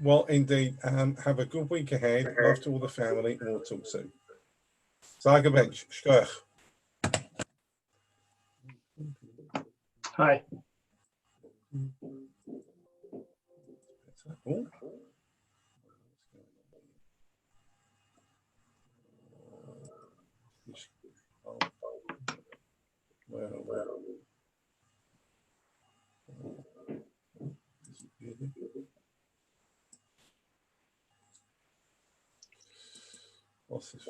Well, indeed. Have a good week ahead. Love to all the family, and we'll talk soon. Zaga bench. Shkoyach. Hi. Oh. Well. What's this?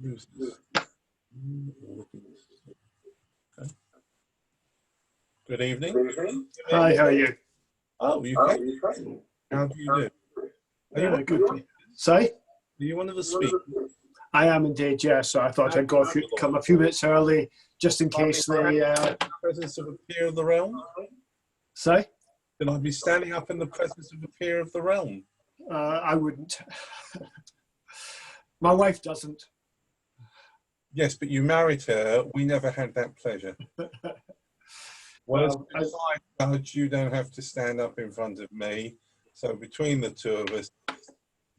Who's this? Okay. Good evening. Hi, how are you? Oh, you came. How do you do? Are you Good. Sorry? Are you one of the speakers? I am indeed, yeah. So I thought I'd come a few minutes early just in case they... presence of a peer of the realm? Sorry? Can I be standing up in the presence of a peer of the realm? I wouldn't. My wife doesn't. Yes, but you married her. We never had that pleasure. Well, as a judge, you don't have to stand up in front of me. So between the two of us,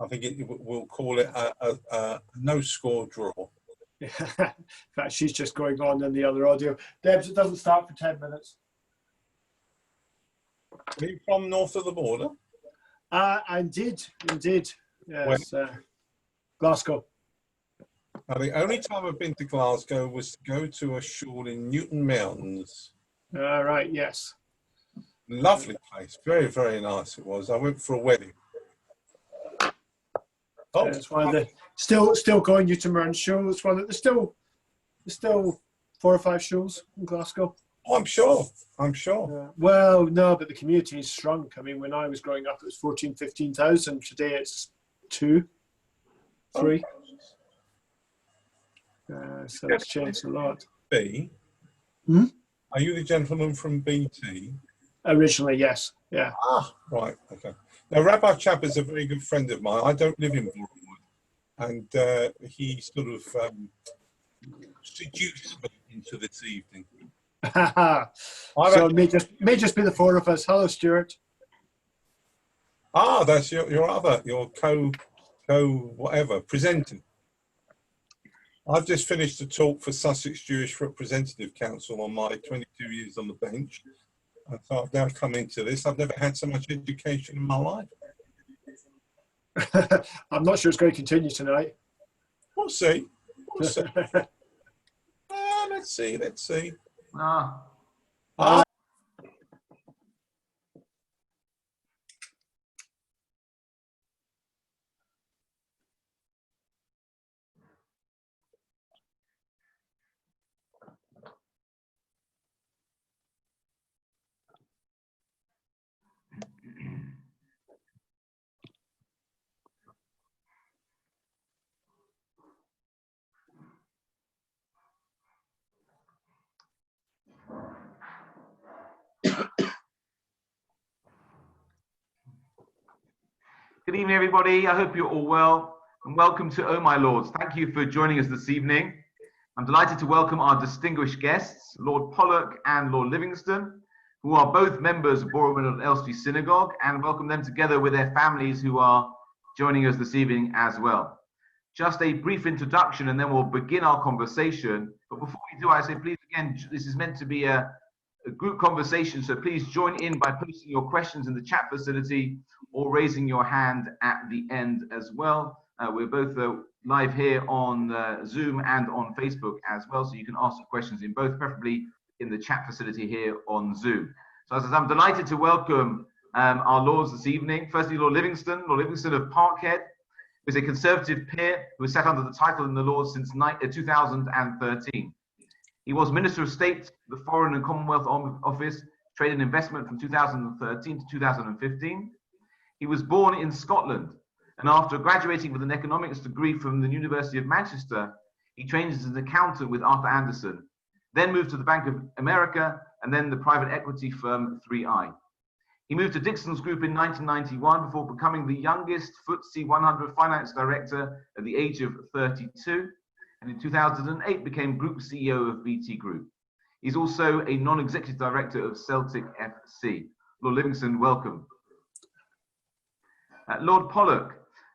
I think we'll call it a no-score draw. In fact, she's just going on in the other audio. Debs, it doesn't start for 10 minutes. Are you from north of the border? Indeed. Yes, Glasgow. Now, the only time I've been to Glasgow was to go to a shul in Newton Mountains. Right, yes. Lovely place, very, very nice it was. I went for a wedding. Oh, it's one of the still going Newton Mountains shows. It's one of there's still 4 or 5 shows in Glasgow. Oh, I'm sure. Well, no, but the community has shrunk. I mean, when I was growing up, it was 14,000, 15,000. Today, it's 2, 3. So it's changed a lot. B. Are you the gentleman from BT? Originally, yes. Yeah. Ah, right. Okay. Now, Rabbi Chapper is a very good friend of mine. I don't live in Bournemouth, and he sort of seduced me into this evening. So it may just be the 4 of us. Hello, Stuart. Ah, that's your co whatever presenter. I've just finished a talk for Sussex Jewish Representative Council on my 22 years on the bench. And so I've now come into this. I've never had so much education in my life. I'm not sure it's going to continue tonight. We'll see. Let's see. Good evening, everybody. I hope you're all well, and welcome to Oh My Lords. Thank you for joining us this evening. I'm delighted to welcome our distinguished guests, Lord Polak and Lord Livingston, who are both members of Borough of Elstree Synagogue, and welcome them together with their families who are joining us this evening as well. Just a brief introduction, and then we'll begin our conversation. But before we do, I say, please, again, this is meant to be a group conversation, so please join in by posting your questions in the chat facility or raising your hand at the end as well. We're both live here on Zoom and on Facebook as well, so you can ask the questions in both, preferably in the chat facility here on Zoom. So as I said, I'm delighted to welcome our lords this evening. Firstly, Lord Livingston of Parkhead, who is a Conservative peer who has sat under the title in the Lords since 2013. He was Minister of State, the Foreign and Commonwealth Office, Trade and Investment from 2013 to 2015. He was born in Scotland, and after graduating with an economics degree from the University of Manchester, he trained as an accountant with Arthur Andersen, then moved to the Bank of America, and then the private equity firm 3i. He moved to Dixon's Group in 1991 before becoming the youngest FTSE 100 finance director at the age of 32. And in 2008 became Group CEO of BT Group. He's also a non-executive director of Celtic FC. Lord Livingston, welcome. Lord Polak,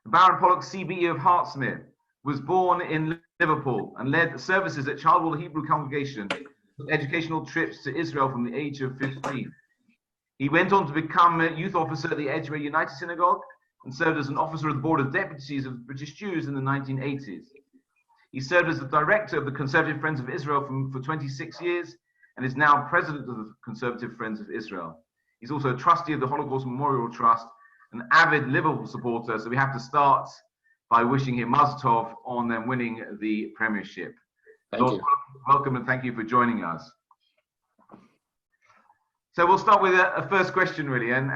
Baron Polak, CBE of Hartsmere, was born in Liverpool and led services at Childwall Hebrew Congregation, educational trips to Israel from the age of 15. He went on to become a youth officer at the Edgware United Synagogue and served as an officer of the Board of Deputies of British Jews in the 1980s. He served as the director of the Conservative Friends of Israel for 26 years and is now president of the Conservative Friends of Israel. He's also a trustee of the Holocaust Memorial Trust, an avid Liverpool supporter, so we have to start by wishing him Mazel Tov on them winning the Premiership. Thank you. Welcome and thank you for joining us. So we'll start with a first question, really, and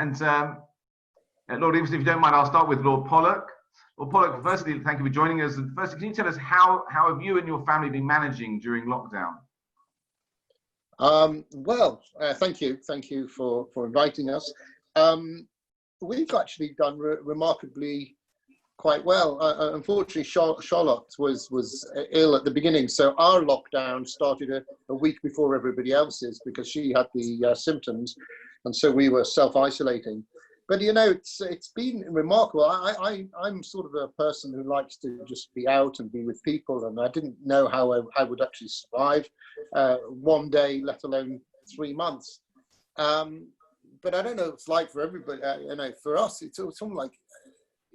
Lord Livingston, if you don't mind, I'll start with Lord Polak. Lord Polak, firstly, thank you for joining us. And firstly, can you tell us how have you and your family been managing during lockdown? Thank you. Thank you for inviting us. We've actually done remarkably quite well. Unfortunately, Charlotte was ill at the beginning, so our lockdown started a week before everybody else's because she had the symptoms, and so we were self-isolating. But you know, it's been remarkable. I'm sort of a person who likes to just be out and be with people, and I didn't know how I would actually survive one day, let alone 3 months. But I don't know what it's like for everybody. You know, for us, it's something like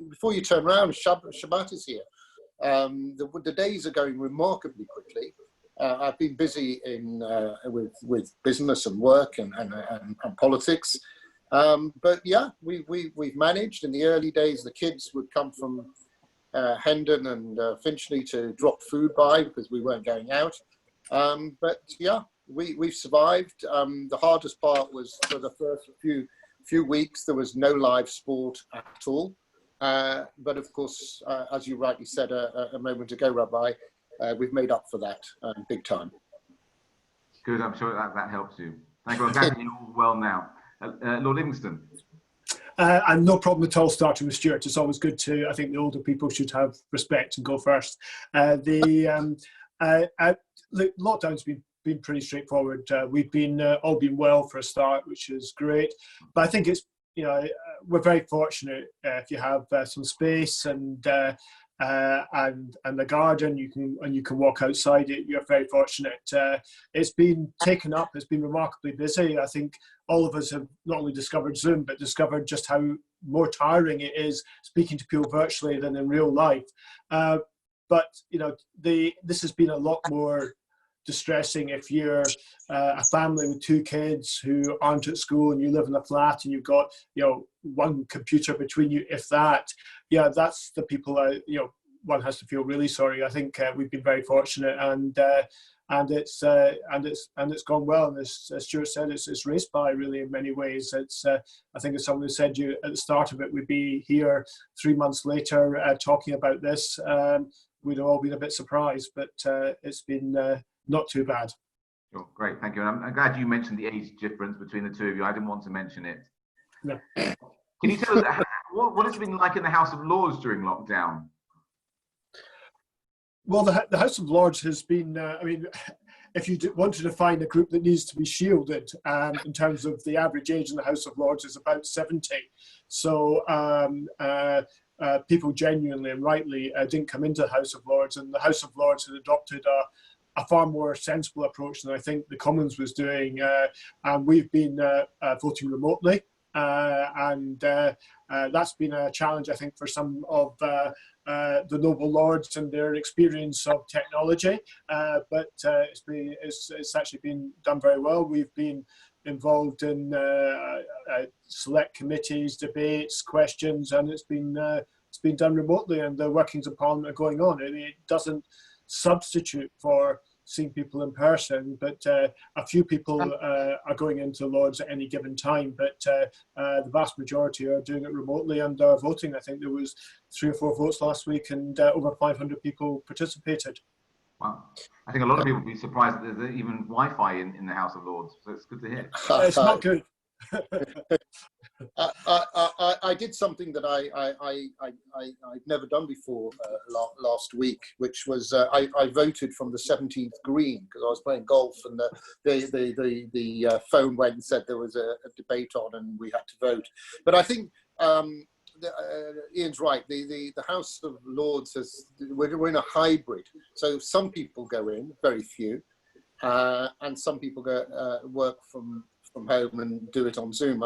before you turn around, Shabbat is here. The days are going remarkably quickly. I've been busy with business and work and politics. But yeah, we've managed. In the early days, the kids would come from Hendon and Finchley to drop food by because we weren't going out. But yeah, we've survived. The hardest part was for the first few weeks, there was no live sport at all. But of course, as you rightly said a moment ago, Rabbi, we've made up for that big time. Good, I'm sure that helps you. Thank you. I'm glad you're all well now. Lord Livingston. And no problem at all starting with Stuart. It's always good to, I think the older people should have respect and go first. Look, lockdown's been pretty straightforward. We've been all been well for a start, which is great. But I think it's, you know, we're very fortunate if you have some space and the garden, you can walk outside it. You're very fortunate. It's been taken up. It's been remarkably busy. I think all of us have not only discovered Zoom, but discovered just how more tiring it is speaking to people virtually than in real life. But you know, this has been a lot more distressing if you're a family with 2 kids who aren't at school and you live in a flat and you've got, you know, 1 computer between you, if that. Yeah, that's the people you know, one has to feel really sorry. I think we've been very fortunate, and it's gone well. And as Stuart said, it's raced by really in many ways. It's I think as someone said you at the start of it, we'd be here 3 months later talking about this. We'd all been a bit surprised, but it's been not too bad. Sure, great, thank you. And I'm glad you mentioned the age difference between the two of you. I didn't want to mention it. No. Can you tell us what it's been like in the House of Lords during lockdown? Well, the House of Lords has been, I mean, if you wanted to find a group that needs to be shielded, in terms of the average age in the House of Lords is about 70. So people genuinely and rightly didn't come into the House of Lords, and the House of Lords had adopted a far more sensible approach than I think the Commons was doing. And we've been voting remotely. And that's been a challenge, I think, for some of the noble lords and their experience of technology. But it's actually been done very well. We've been involved in select committees, debates, questions, and it's been done remotely, and the workings of Parliament are going on. It doesn't substitute for seeing people in person, but a few people are going into Lords at any given time, but the vast majority are doing it remotely and are voting. I think there was 3 or 4 votes last week, and over 500 people participated. Wow. I think a lot of people will be surprised that there's even Wi-Fi in the House of Lords, so it's good to hear. It's not good. I did something that I'd never done before last week, which was I voted from the 17th green because I was playing golf, and the phone went and said there was a debate on and we had to vote. But I think Ian's right. The House of Lords we're in a hybrid, so some people go in, very few, and some people go work from home and do it on Zoom.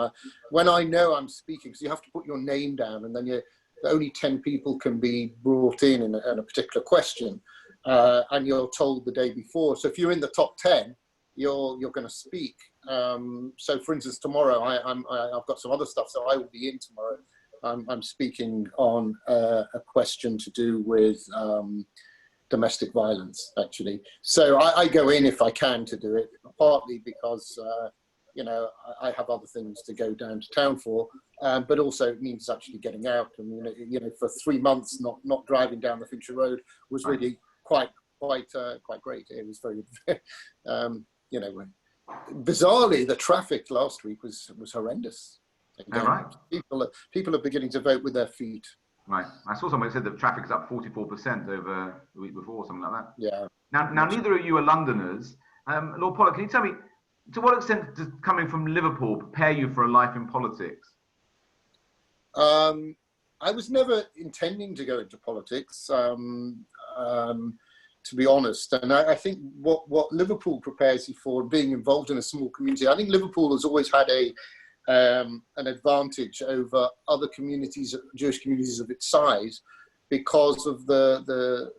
When I know I'm speaking, because you have to put your name down, and then only 10 people can be brought in a particular question, and you're told the day before. So if you're in the top 10, you're going to speak. So, for instance, tomorrow I've got some other stuff, so I will be in tomorrow. I'm speaking on a question to do with domestic violence, actually. So I go in if I can to do it, partly because I have other things to go down to town for, but also it means actually getting out. I mean, for 3 months, not driving down the Fincher Road was really quite great. It was very, bizarrely, the traffic last week was horrendous. Again, right. People are beginning to vote with their feet. Right. I saw someone said that traffic is up 44% over the week before, something like that. Yeah. Now neither of you are Londoners. Lord Polak, can you tell me, to what extent does coming from Liverpool prepare you for a life in politics? I was never intending to go into politics, to be honest. And I think what Liverpool prepares you for being involved in a small community, I think Liverpool has always had an advantage over other communities, Jewish communities of its size, because of the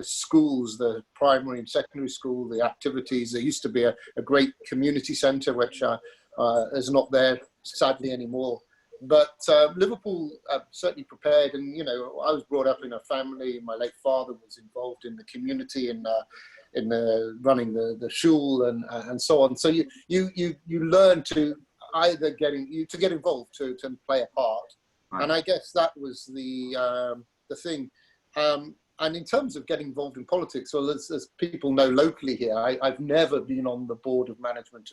schools, the primary and secondary school, the activities. There used to be a great community centre, which is not there, sadly, anymore. But Liverpool certainly prepared, and I was brought up in a family. My late father was involved in the community in running the shul and so on. So you learn to either get involved to play a part, right. And I guess that was the thing. And in terms of getting involved in politics, well, as people know locally here, I've never been on the board of management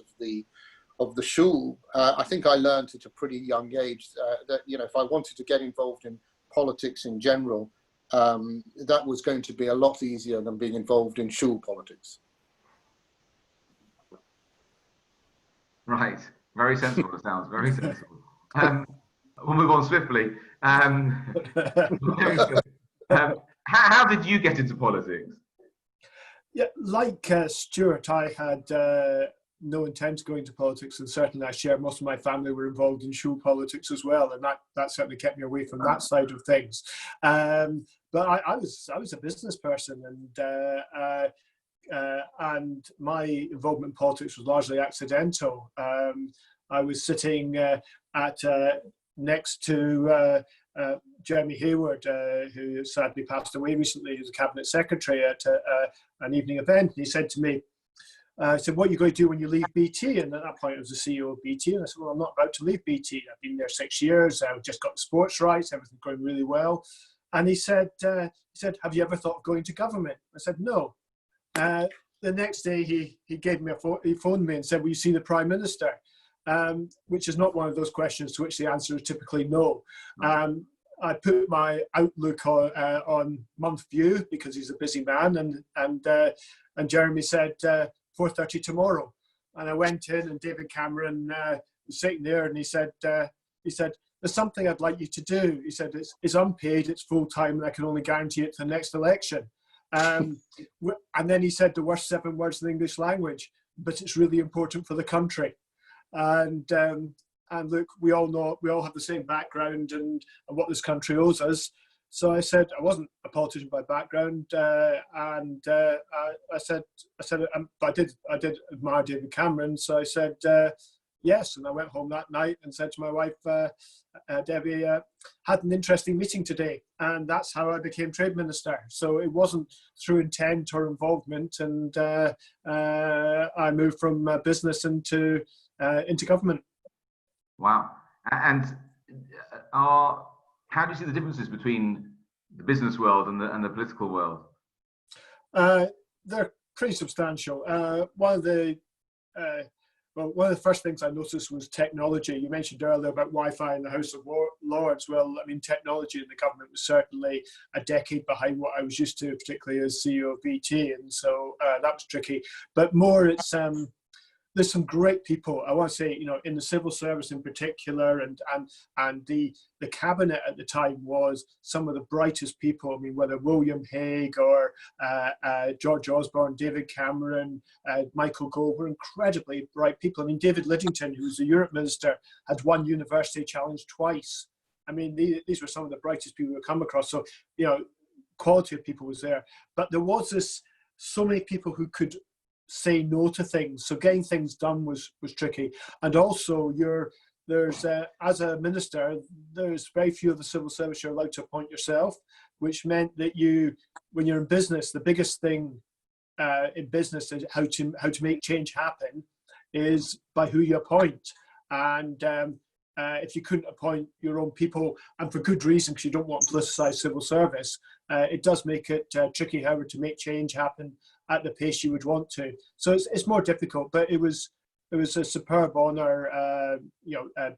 of the shul. I think I learned at a pretty young age that if I wanted to get involved in politics in general, that was going to be a lot easier than being involved in shul politics. Right. Very sensible, it sounds. Very sensible. We'll move on swiftly. How did you get into politics? Yeah, like Stuart, I had no intent to go into politics, and certainly I share most of my family were involved in shul politics as well, and that certainly kept me away from that side of things. But I was a business person, and my involvement in politics was largely accidental. I was sitting next to Jeremy Hayward, who sadly passed away recently. He was a cabinet secretary at an evening event. And he said to me, I said, "What are you going to do when you leave BT?" And at that point, I was the CEO of BT. And I said, "Well, I'm not about to leave BT. I've been there 6 years. I've just got the sports rights. Everything's going really well." And he said, "Have you ever thought of going to government?" I said, "No." The next day, he gave me he phoned me and said, "Will you see the Prime Minister?" Which is not one of those questions to which the answer is typically no. I put my Outlook on month view because he's a busy man, and Jeremy said 4:30 tomorrow, and I went in, and David Cameron was sitting there, and he said, "There's something I'd like you to do." He said, "It's unpaid, it's full time, and I can only guarantee it to the next election." And then he said the worst 7 words in the English language, "But it's really important for the country." And look, we all have the same background and what this country owes us. So I said I wasn't a politician by background, and I said I did admire David Cameron. So I said yes, and I went home that night and said to my wife, Debbie, had an interesting meeting today, and that's how I became Trade Minister. So it wasn't through intent or involvement, and I moved from business into government. Wow. And how do you see the differences between the business world and the political world? They're pretty substantial. One of the Well, one of the first things I noticed was technology. You mentioned earlier about Wi-Fi in the House of Lords. Well, I mean, technology in the government was certainly a decade behind what I was used to, particularly as CEO of BT, and so that was tricky. But more, it's there's some great people. I want to say, in the civil service in particular, and the cabinet at the time was some of the brightest people. I mean, whether William Hague or George Osborne, David Cameron, Michael Gove were incredibly bright people. I mean, David Livingston, who was the Europe minister, had won university challenge twice. I mean, these were some of the brightest people we've come across. So, quality of people was there. But there was so many people who could say no to things, so getting things done was tricky. And also there's as a minister, there's very few of the civil service you're allowed to appoint yourself, which meant that when you're in business, the biggest thing in business is how to make change happen is by who you appoint. And if you couldn't appoint your own people, and for good reason, because you don't want to politicize civil service, it does make it tricky, however, to make change happen at the pace you would want to. So it's more difficult, but it was a superb honour,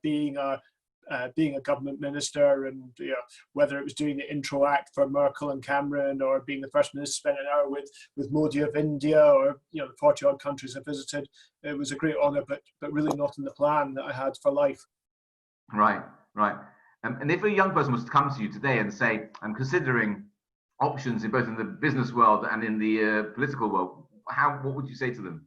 being a government minister, and whether it was doing the intro act for Merkel and Cameron, or being the first minister to spend an hour with Modi of India, or the 40 odd countries I visited. It was a great honour, but really not in the plan that I had for life. Right. And if a young person was to come to you today and say, I'm considering options in both in the business world and in the political world, what would you say to them?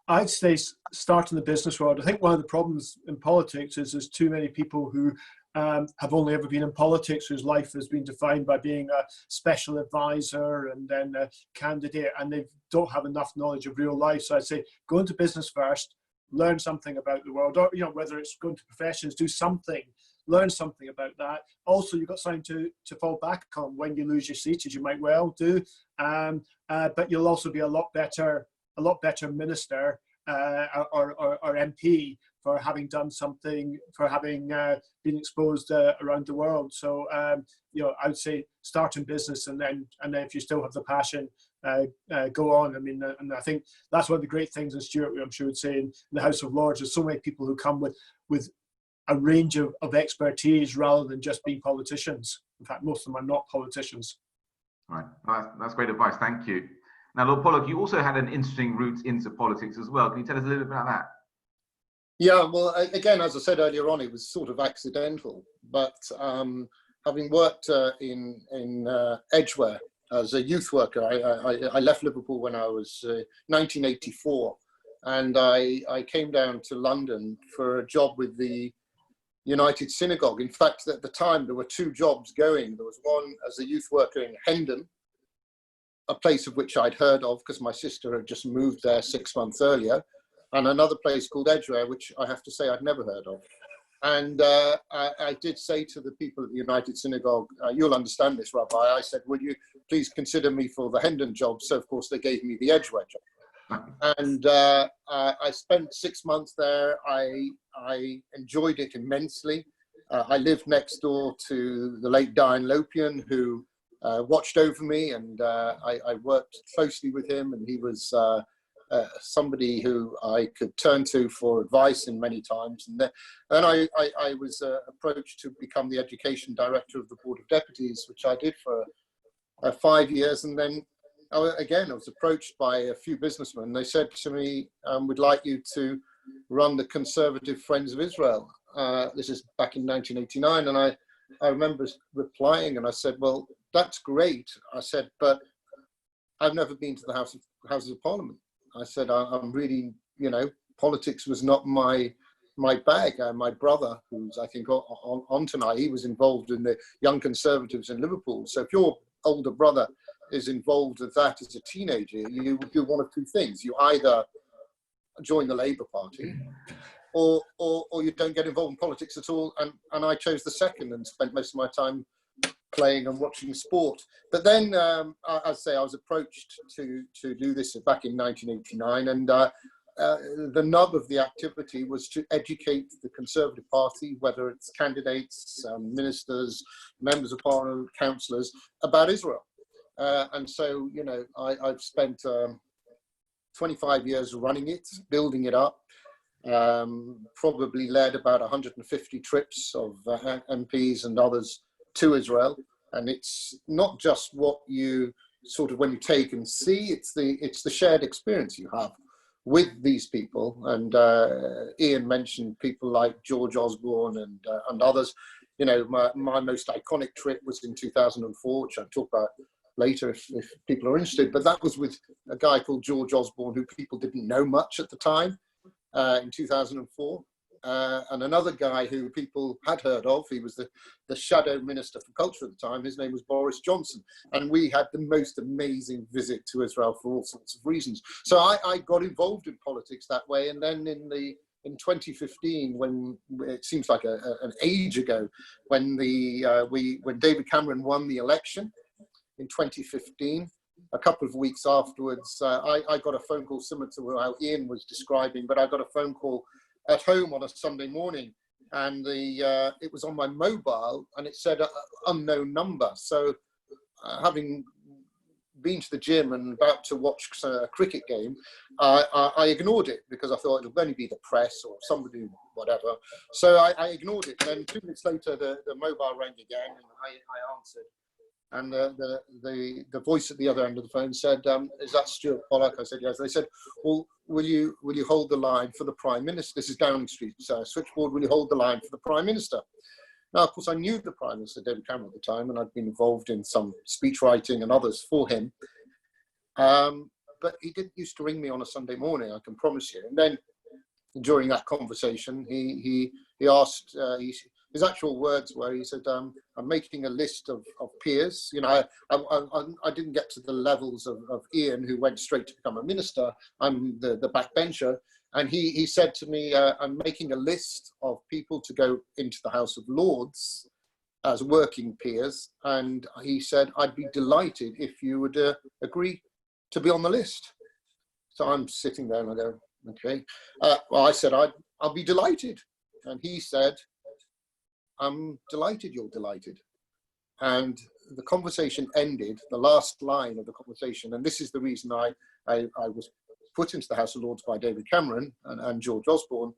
I'd say start in the business world. I think one of the problems in politics is there's too many people who have only ever been in politics, whose life has been defined by being a special advisor and then a candidate, and they don't have enough knowledge of real life. So I'd say go into business first, learn something about the world, or whether it's going to professions, do something, learn something about that. Also, you've got something to fall back on when you lose your seat, as you might well do. But you'll also be a lot better minister or MP for having done something, for having been exposed around the world. So I would say start in business, and then if you still have the passion, go on. I mean, and I think that's one of the great things in Stuart, I'm sure would say, in the House of Lords, there's so many people who come with a range of expertise rather than just being politicians. In fact, most of them are not politicians. Right, well, that's great advice. Thank you. Now, Lord Polak, you also had an interesting route into politics as well. Can you tell us a little bit about that? Yeah, well, again, as I said earlier on, it was sort of accidental. But having worked in Edgware as a youth worker, I left Liverpool when I was 1984, and I came down to London for a job with the United Synagogue. In fact, at the time, there were two jobs going. There was one as a youth worker in Hendon, a place of which I'd heard of because my sister had just moved there 6 months earlier, and another place called Edgware, which I have to say I'd never heard of. And I did say to the people at the United Synagogue, you'll understand this, Rabbi, I said, would you please consider me for the Hendon job? So, of course, they gave me the Edgware job. And I spent 6 months there. I enjoyed it immensely. I lived next door to the late Diane Lopian, who watched over me, and I worked closely with him, and he was somebody who I could turn to for advice in many times. And then I was approached to become the education director of the Board of Deputies, which I did for 5 years. And then I was approached by a few businessmen. They said to me, we'd like you to run the Conservative Friends of Israel. This is back in 1989. And I remember replying, and I said, well, that's great. I said, but I've never been to the Houses of Parliament. I said, I'm really, politics was not my bag. My brother, who's I think on tonight, he was involved in the Young Conservatives in Liverpool. So if your older brother is involved with that as a teenager, you do one of two things. You either join the Labour Party, or you don't get involved in politics at all. And I chose the second and spent most of my time playing and watching sport. But then, I'd say I was approached to do this back in 1989, and the nub of the activity was to educate the Conservative Party, whether it's candidates, ministers, members of Parliament, councillors, about Israel. And so, I've spent 25 years running it, building it up. Probably led about 150 trips of MPs and others to Israel. And it's not just what you sort of, when you take and see, it's the shared experience you have with these people. And Ian mentioned people like George Osborne and others. You know, my most iconic trip was in 2004, which I'll talk about later if people are interested. But that was with a guy called George Osborne, who people didn't know much at the time, in 2004. And another guy who people had heard of, he was the shadow minister for culture at the time. His name was Boris Johnson. And we had the most amazing visit to Israel for all sorts of reasons. So I got involved in politics that way. And then in 2015, when it seems like an age ago, when when David Cameron won the election in 2015, a couple of weeks afterwards, I got a phone call similar to how Ian was describing, but I got a phone call at home on a Sunday morning, and it was on my mobile, and it said unknown number. So having been to the gym and about to watch a cricket game, I ignored it because I thought it'll only be the press or somebody, whatever. So I ignored it. And then 2 minutes later, the mobile rang again, and I answered. And the voice at the other end of the phone said, "Is that Stuart Polak?" I said, "Yes." They said, "Well, will you hold the line for the Prime Minister? This is Downing Street switchboard. Will you hold the line for the Prime Minister?" Now, of course, I knew the Prime Minister, David Cameron, at the time, and I'd been involved in some speech writing and others for him. But he didn't used to ring me on a Sunday morning, I can promise you. And then during that conversation, he asked, his actual words were, he said, "I'm making a list of peers." You know, I didn't get to the levels of Ian, who went straight to become a minister. I'm the backbencher. And he said to me, "I'm making a list of people to go into the House of Lords as working peers." And he said, "I'd be delighted if you would agree to be on the list." So I'm sitting there and I go, "Okay." Well, I said, I'll be delighted. And he said, "I'm delighted you're delighted." And the conversation ended, the last line of the conversation, and this is the reason I was put into the House of Lords by David Cameron and George Osborne.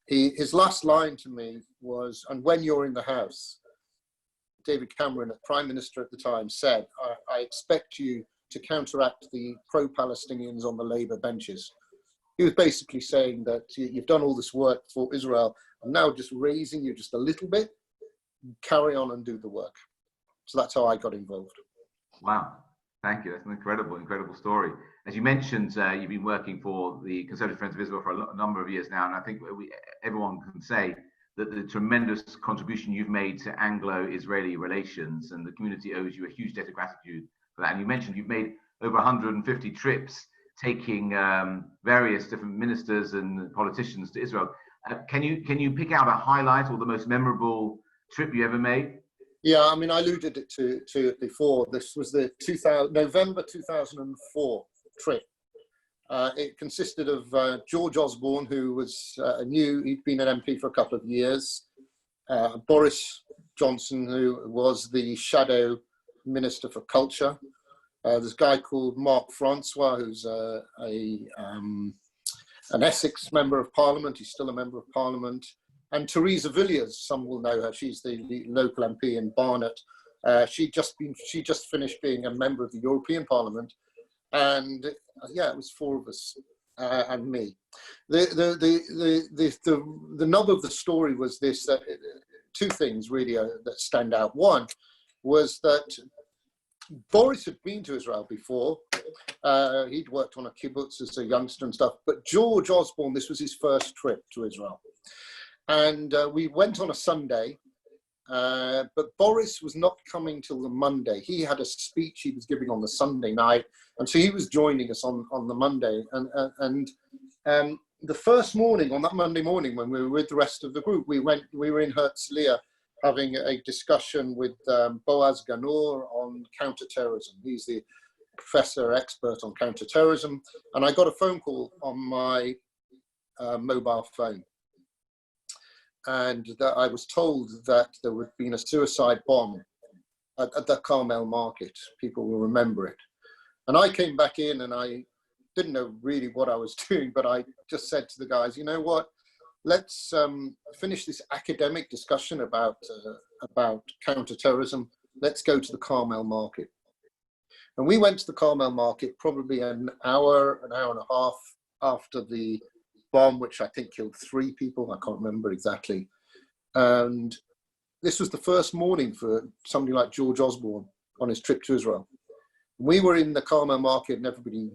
His last line to me was, "And when you're in the House," David Cameron, Prime Minister at the time, said, I expect you to counteract the pro-Palestinians on the Labour benches." He was basically saying that you've done all this work for Israel, I'm now just raising you just a little bit, carry on and do the work. So that's how I got involved. Wow, thank you. That's an incredible story. As you mentioned, you've been working for the Conservative Friends of Israel for a number of years now, and I think everyone can say that the tremendous contribution you've made to Anglo-Israeli relations, and the community owes you a huge debt of gratitude for that. And you mentioned you've made over 150 trips taking various different ministers and politicians to Israel. Can you pick out a highlight or the most memorable trip you ever made? Yeah, I mean, I alluded to it before. This was the November 2004 trip. It consisted of George Osborne, who was he'd been an MP for a couple of years, Boris Johnson, who was the shadow minister for culture. There's a guy called Mark Francois, who's an Essex member of Parliament. He's still a member of Parliament. And Theresa Villiers, some will know her. She's the local MP in Barnet. She just finished being a member of the European Parliament. And yeah, it was four of us and me. The nub of the story was this: that two things really that stand out. One was that Boris had been to Israel before. He'd worked on a kibbutz as a youngster and stuff. But George Osborne, this was his first trip to Israel. And we went on a Sunday, but Boris was not coming till the Monday. He had a speech he was giving on the Sunday night, and so he was joining us on the Monday. And the first morning, on that Monday morning, when we were with the rest of the group, we were in Herzliya having a discussion with Boaz Ganor on counterterrorism. He's the professor expert on counterterrorism, and I got a phone call on my mobile phone. And that I was told that there had been a suicide bomb at the Carmel market. People will remember it. And I came back in and I didn't know really what I was doing, but I just said to the guys, you know what, let's finish this academic discussion about counterterrorism. Let's go to the Carmel market. And we went to the Carmel market probably an hour and a half after the bomb, which I think killed 3 people. I can't remember exactly. And this was the first morning for somebody like George Osborne on his trip to Israel. We were in the Carmel market, and everybody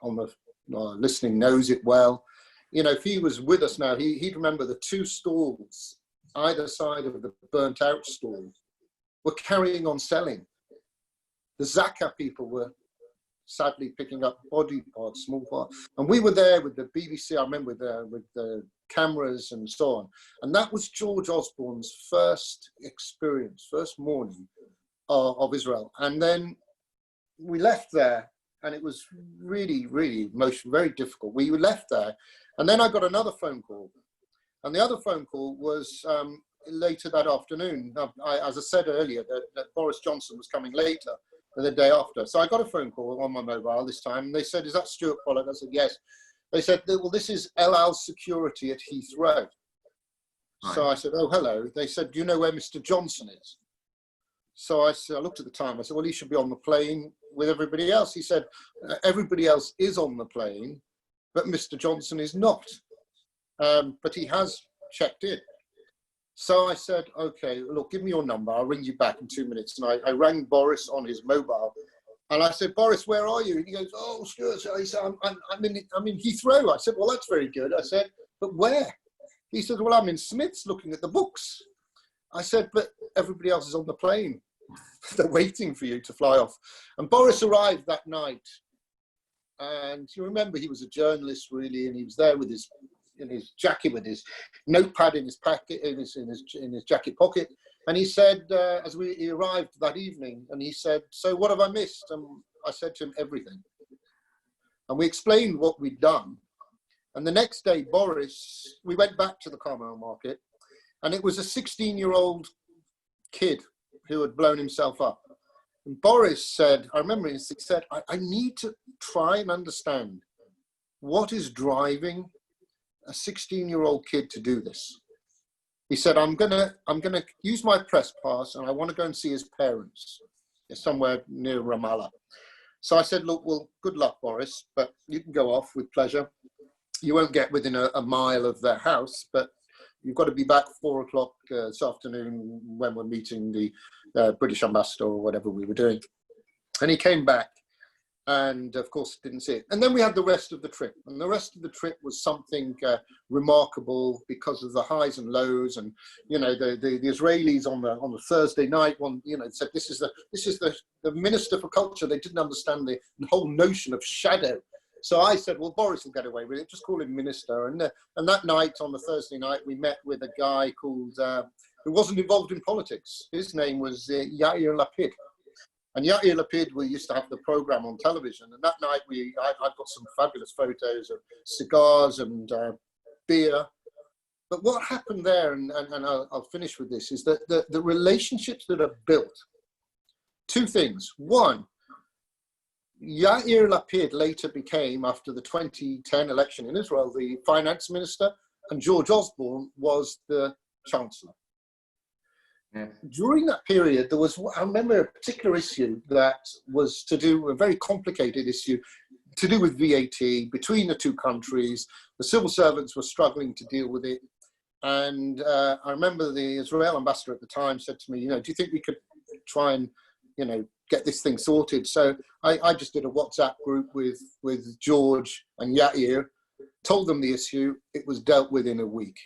on the listening knows it well. You know, if he was with us now, he'd remember the 2 stalls either side of the burnt out stall were carrying on selling. The Zaka people were sadly picking up body parts, small parts. And we were there with the BBC, I remember with the cameras and so on. And that was George Osborne's first experience, first morning of Israel. And then we left there, and it was really, really very difficult. We left there, and then I got another phone call. And the other phone call was later that afternoon. As I said earlier, that Boris Johnson was coming later, the day after. So I got a phone call on my mobile this time, and they said, "Is that Stuart Polak?" I said, "Yes." They said, "Well, this is El Al Security at Heathrow." Right. So I said, "Oh, hello." They said, "Do you know where Mr. Johnson is?" So I looked at the time. I said, "Well, he should be on the plane with everybody else." He said, "Everybody else is on the plane, but Mr. Johnson is not. But he has checked in." So I said, "Okay, look, give me your number. I'll ring you back in 2 minutes." And I rang Boris on his mobile, and I said, "Boris, where are you?" And he goes, "Oh, Stuart." So he said, I'm in Heathrow." I said, "Well, that's very good." I said, "But where?" He said, "Well, I'm in Smith's looking at the books." I said, "But everybody else is on the plane. They're waiting for you to fly off." And Boris arrived that night. And you remember, he was a journalist, really, and he was there with in his jacket, with his notepad in his packet, in his jacket pocket. And he said, he arrived that evening, and he said, "So what have I missed?" And I said to him, "Everything." And we explained what we'd done. And the next day, Boris, we went back to the Carmel market, and it was a 16-year-old kid who had blown himself up. And Boris said, I remember he said, I need to try and understand what is driving a 16-year-old kid to do this. He said, I'm gonna use my press pass, and I want to go and see his parents somewhere near Ramallah. So I said, "Look, well, good luck, Boris, but you can go off with pleasure. You won't get within a mile of their house, but you've got to be back 4 o'clock this afternoon when we're meeting the British ambassador," or whatever we were doing. And he came back, and of course didn't see it. And then we had the rest of the trip, and the rest of the trip was something remarkable because of the highs and lows. And you know, the Israelis on the Thursday night one, you know, said this is the Minister for Culture. They didn't understand the whole notion of shadow. So I said, "Well, Boris will get away with it. Just call him Minister." And that night, on the Thursday night, we met with a guy called who wasn't involved in politics. His name was Yair Lapid. And Yair Lapid, we used to have the program on television. And that night, I've got some fabulous photos of cigars and beer. But what happened there, and I'll finish with this, is that the relationships that are built. 2 things. One, Yair Lapid later became, after the 2010 election in Israel, the finance minister, and George Osborne was the chancellor. Yeah. During that period, there was, I remember, a particular issue that was to do, a very complicated issue, to do with VAT between the 2 countries. The civil servants were struggling to deal with it. And I remember the Israel ambassador at the time said to me, "You know, do you think we could try and, you know, get this thing sorted?" So I just did a WhatsApp group with George and Yair, told them the issue. It was dealt with in a week.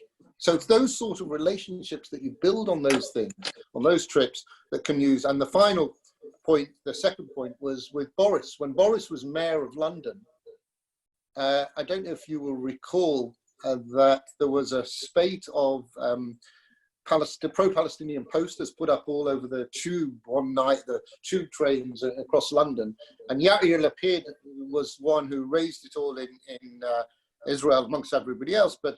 So it's those sort of relationships that you build on those things, on those trips, that can use. And the final point, the second point, was with Boris. When Boris was mayor of London, I don't know if you will recall that there was a spate of pro-Palestinian posters put up all over the tube one night, the tube trains across London. And Yair Lapid was one who raised it all in Israel amongst everybody else. But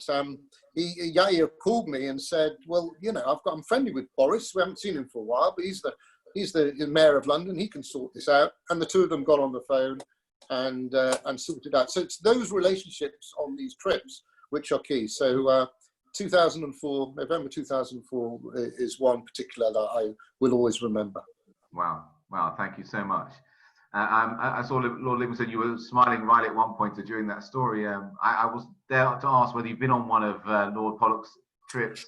Yair called me and said, "Well, you know, I'm friendly with Boris. We haven't seen him for a while, but he's the mayor of London. He can sort this out." And the 2 of them got on the phone, and sort it out. So it's those relationships on these trips which are key. So 2004, November 2004 is one particular that I will always remember. Wow, wow, thank you so much. I saw Lord Livingston, you were smiling right at one point during that story. I was there to ask whether you've been on one of Lord Pollock's trips.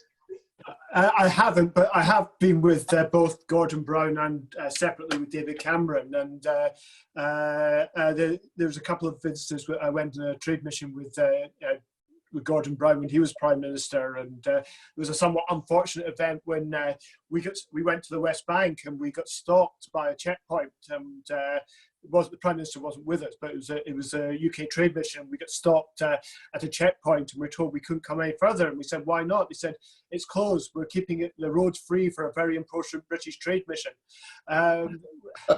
I haven't, but I have been with both Gordon Brown and separately with David Cameron. And there was a couple of instances where I went on a trade mission with Gordon Brown when he was Prime Minister, and there was a somewhat unfortunate event when we went to the West Bank and we got stopped by a checkpoint, and the Prime Minister wasn't with us, but it was a UK trade mission. We got stopped at a checkpoint and we were told we couldn't come any further, and we said, why not? They said, it's closed, we're keeping the roads free for a very important British trade mission,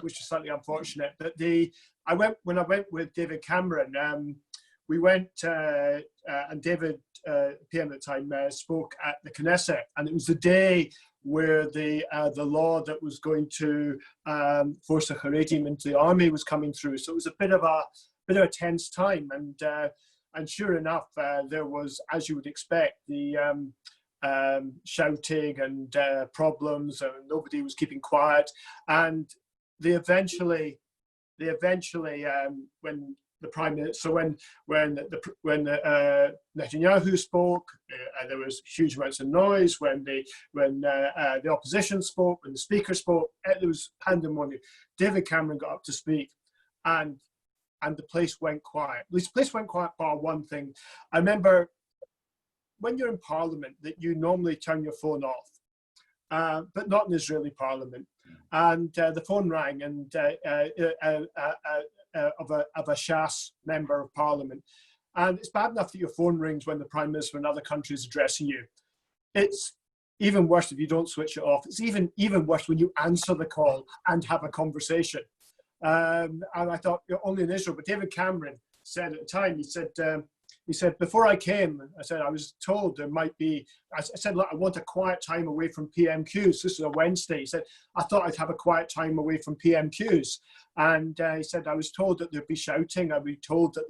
which is slightly unfortunate. But when I went with David Cameron, we went, and David, PM at the time, spoke at the Knesset, and it was the day where the law that was going to force the Haredim into the army was coming through. So it was a bit of a tense time, and sure enough, there was, as you would expect, the shouting and problems, and nobody was keeping quiet, and they eventually when the Prime Minister, so when Netanyahu spoke, there was huge amounts of noise. When the opposition spoke, when the Speaker spoke, there was pandemonium. David Cameron got up to speak, and the place went quiet. At least the place went quiet bar one thing. I remember when you're in Parliament that you normally turn your phone off, but not in Israeli Parliament. And the phone rang, and of a Shas member of Parliament. And it's bad enough that your phone rings when the Prime Minister of another country is addressing you. It's even worse if you don't switch it off. It's even worse when you answer the call and have a conversation. And I thought, you're only in Israel. But David Cameron said at the time, he said, before I came, I was told there might be, I said, look, I want a quiet time away from PMQs. This is a Wednesday. He said, I thought I'd have a quiet time away from PMQs. And he said, I was told that there'd be shouting. I'd be told that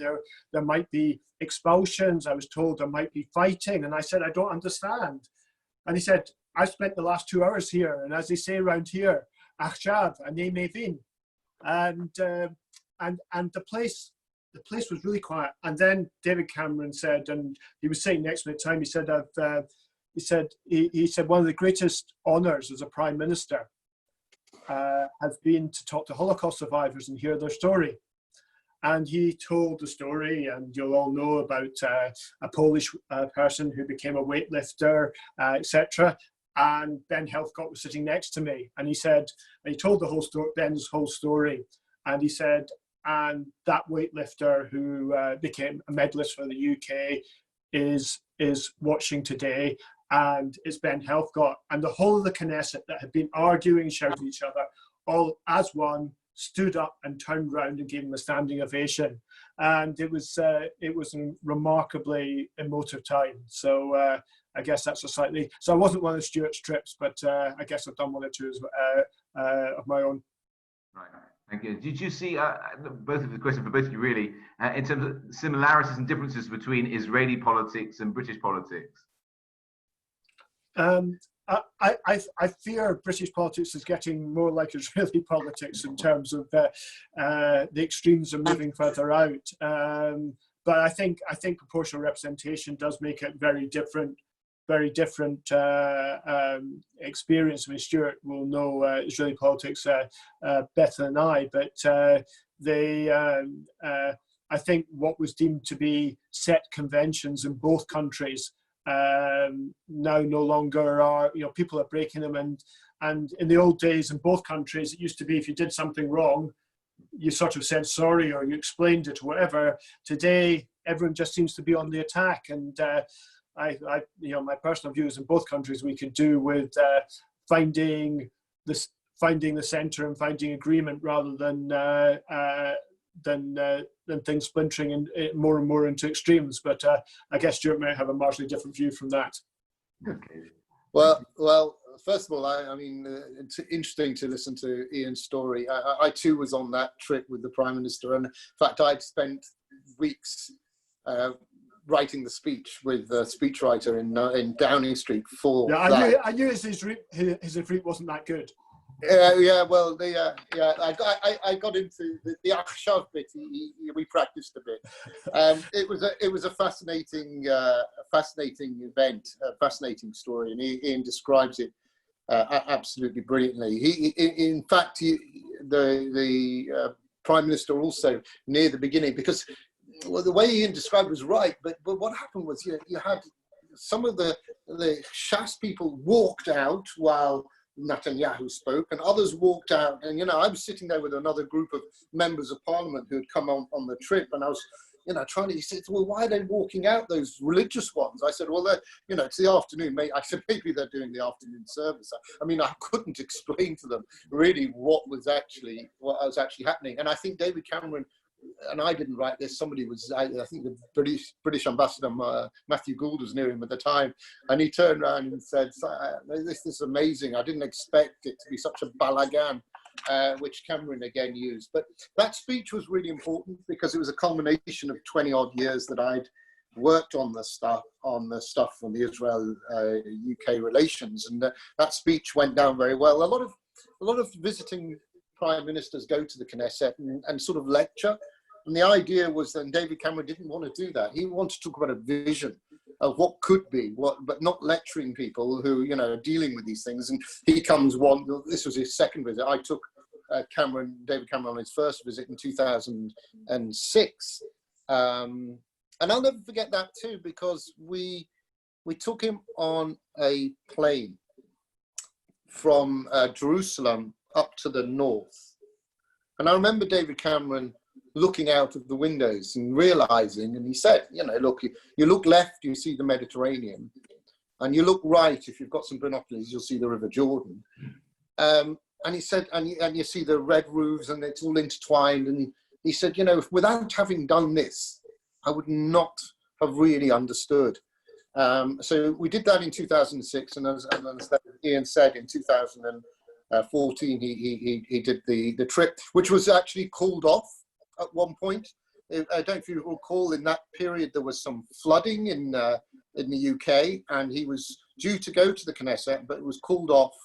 there might be expulsions. I was told there might be fighting. And I said, I don't understand. And he said, I spent the last 2 hours here. And as they say around here, Achshav, ani mevin. And the place was really quiet. And then David Cameron said, and he was sitting next to me at the time, he said one of the greatest honours as a Prime Minister has been to talk to Holocaust survivors and hear their story. And he told the story, and you'll all know about a Polish person who became a weightlifter, etc. And Ben Helfgott was sitting next to me, and he told the whole story, Ben's whole story, and he said, and that weightlifter who became a medalist for the UK is watching today, and it's Ben Helfgott. And the whole of the Knesset that had been arguing, shouting at each other, all as one, stood up and turned round and gave him a standing ovation. And it was a remarkably emotive time. So I guess that's so I wasn't one of Stuart's trips, but I guess I've done one or two of my own. Right. Thank you. Did you see, both of the questions for both of you really, in terms of similarities and differences between Israeli politics and British politics? I fear British politics is getting more like Israeli politics in terms of the extremes are moving further out. But I think proportional representation does make it very different experience. I mean, Stuart will know Israeli politics better than I, but I think what was deemed to be set conventions in both countries now no longer are. People are breaking them, and in the old days in both countries, it used to be if you did something wrong, you sort of said sorry or you explained it or whatever. Today, everyone just seems to be on the attack, and my personal view is in both countries we could do with finding the centre and finding agreement rather than things splintering more and more into extremes. But I guess Stuart might have a marginally different view from that. Okay. Well, first of all, I mean, it's interesting to listen to Ian's story. I too was on that trip with the Prime Minister, and in fact, I'd spent weeks writing the speech with a speechwriter in Downing Street for that. I knew his route wasn't that good. Yeah, well, I got into the Akshav bit. We practiced a bit. It was a fascinating event, a fascinating story, and Ian describes it absolutely brilliantly. In fact, the Prime Minister also near the beginning, because the way Ian described was right, but what happened was you had some of the Shas people walked out while Netanyahu spoke, and others walked out. And I was sitting there with another group of members of parliament who had come on the trip, and I was trying to. He said, well, why are they walking out, those religious ones? I said, well, it's the afternoon, mate. I said, maybe they're doing the afternoon service. I mean, I couldn't explain to them really what was actually happening. And I think David Cameron, and I didn't write this, somebody was, I think the British ambassador, Matthew Gould, was near him at the time, and he turned around and said, this is amazing, I didn't expect it to be such a balagan, which Cameron again used. But that speech was really important because it was a culmination of 20 odd years that I'd worked on the stuff from the Israel-UK relations, and that speech went down very well. A lot of visiting prime ministers go to the Knesset and sort of lecture. And the idea was that David Cameron didn't want to do that. He wanted to talk about a vision of what could be, but not lecturing people who, are dealing with these things. And he comes this was his second visit. I took David Cameron on his first visit in 2006. And I'll never forget that too, because we took him on a plane from Jerusalem up to the north. And I remember David Cameron looking out of the windows and realizing, and he said, look, you look left, you see the Mediterranean, and you look right, if you've got some binoculars, you'll see the River Jordan. And he said, and you see the red roofs, and it's all intertwined. And he said, without having done this, I would not have really understood. So we did that in 2006, and as Ian said, in 2014, he did the trip, which was actually called off at one point. I don't know if you recall, in that period there was some flooding in the UK, and he was due to go to the Knesset, but it was called off,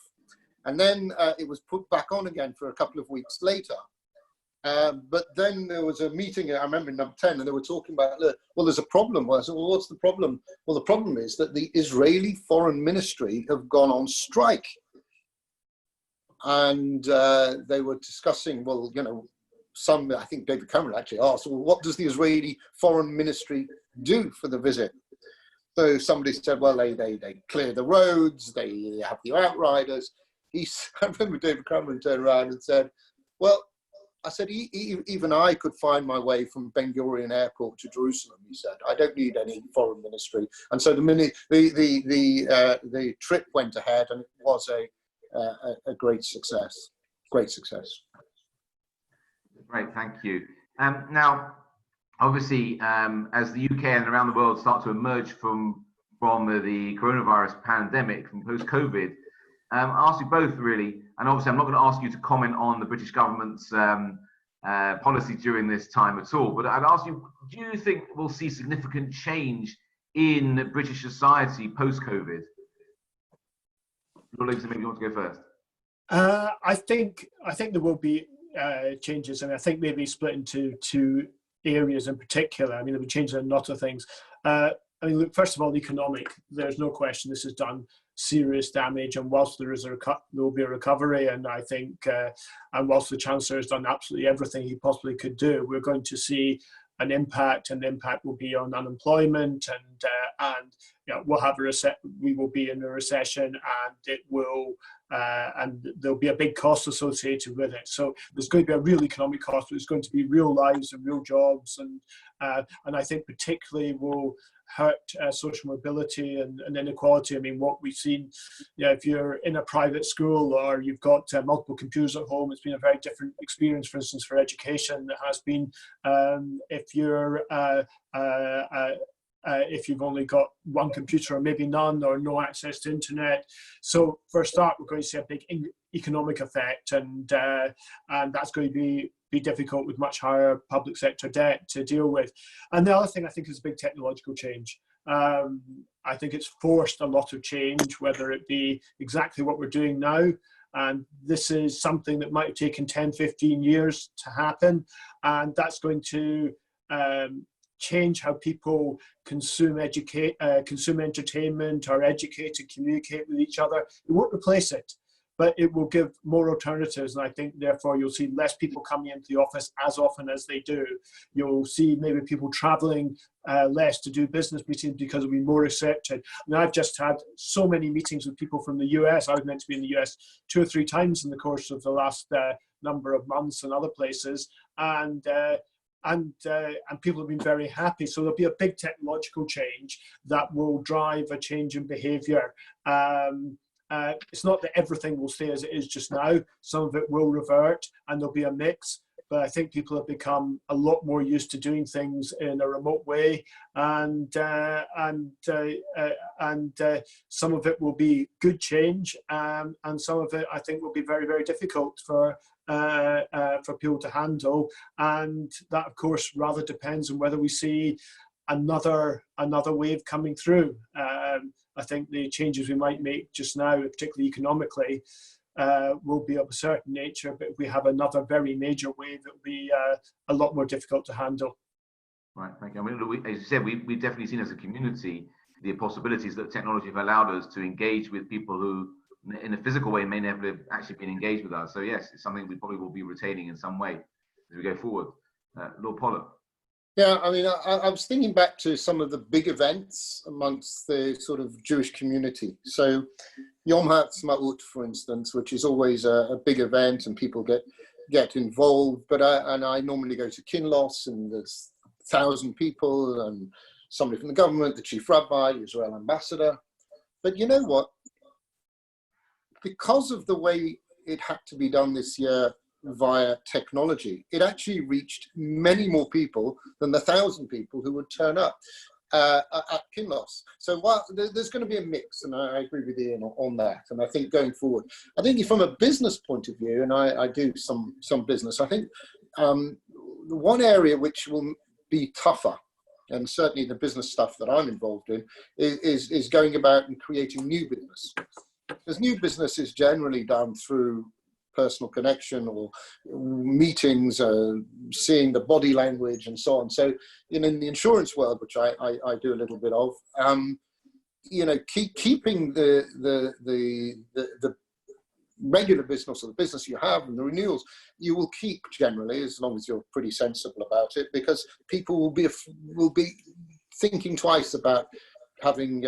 and then it was put back on again for a couple of weeks later. But then there was a meeting, I remember in number 10, and they were talking about, well, there's a problem. Well, I said, well, what's the problem? Well, the problem is that the Israeli Foreign Ministry have gone on strike. And they were discussing, well, I think David Cameron actually asked, well, what does the Israeli Foreign Ministry do for the visit? So somebody said, well, they clear the roads, they have the outriders. I remember David Cameron turned around and said, well, I said, even I could find my way from Ben Gurion Airport to Jerusalem, he said. I don't need any foreign ministry. And so the trip went ahead, and it was a great success. Great success. Great, thank you. Now, obviously, as the UK and around the world start to emerge from the coronavirus pandemic, from post-COVID, I'll ask you both really, and obviously I'm not going to ask you to comment on the British government's policy during this time at all, but I'd ask you, do you think we'll see significant change in British society post-COVID? Livingston, maybe you want to go first. I think there will be changes, and I think maybe split into two areas in particular. I mean, there'll be changes in a lot of things. Look, first of all, economic. There's no question this has done serious damage, and whilst there will be a recovery, and I think, and whilst the Chancellor has done absolutely everything he possibly could do, we're going to see an impact, and the impact will be on unemployment, and we'll have we will be in a recession, and it will, and there'll be a big cost associated with it. So there's going to be a real economic cost, but there's going to be real lives and real jobs, and I think particularly will hurt social mobility and inequality. I mean, what we've seen, if you're in a private school or you've got multiple computers at home, it's been a very different experience, for instance, for education. It has been if you're if you've only got one computer or maybe none or no access to internet. So for a start, we're going to see a big economic effect, and that's going to be difficult with much higher public sector debt to deal with. And the other thing I think is a big technological change. I think it's forced a lot of change, whether it be exactly what we're doing now. And this is something that might have taken 10, 15 years to happen. And that's going to change how people consume entertainment or educate and communicate with each other. It won't replace it, but it will give more alternatives. And I think therefore you'll see less people coming into the office as often as they do. You'll see maybe people traveling less to do business meetings because it'll be more accepted. And I've just had so many meetings with people from the US. I was meant to be in the US 2 or 3 times in the course of the last number of months and other places. And people have been very happy. So there'll be a big technological change that will drive a change in behavior. It's not that everything will stay as it is just now. Some of it will revert and there'll be a mix. But I think people have become a lot more used to doing things in a remote way, and some of it will be good change, and some of it I think will be very, very difficult for people to handle. And that, of course, rather depends on whether we see another wave coming through. I think the changes we might make just now, particularly economically, will be of a certain nature, but if we have another very major wave, it will be a lot more difficult to handle. Right, thank you. I mean, as you said, we've definitely seen as a community the possibilities that technology have allowed us to engage with people who, in a physical way, may never have actually been engaged with us. So yes, it's something we probably will be retaining in some way as we go forward. Lord Polak. Yeah, I mean, I was thinking back to some of the big events amongst the sort of Jewish community. So Yom HaAtzmaut, for instance, which is always a big event and people get involved. But I normally go to Kinlos and there's 1,000 people and somebody from the government, the chief rabbi, the Israel ambassador. But you know what? Because of the way it had to be done this year via technology, it actually reached many more people than the 1,000 people who would turn up at Kinlos. So while there's going to be a mix, and I agree with Ian on that. And I think going forward, I think from a business point of view, and I do some business, I think one area which will be tougher, and certainly the business stuff that I'm involved in, is going about and creating new business. Because new business is generally done through personal connection or meetings, seeing the body language and so on. So in the insurance world, which I do a little bit of, keeping the regular business or the business you have and the renewals, you will keep generally, as long as you're pretty sensible about it, because people will be thinking twice about having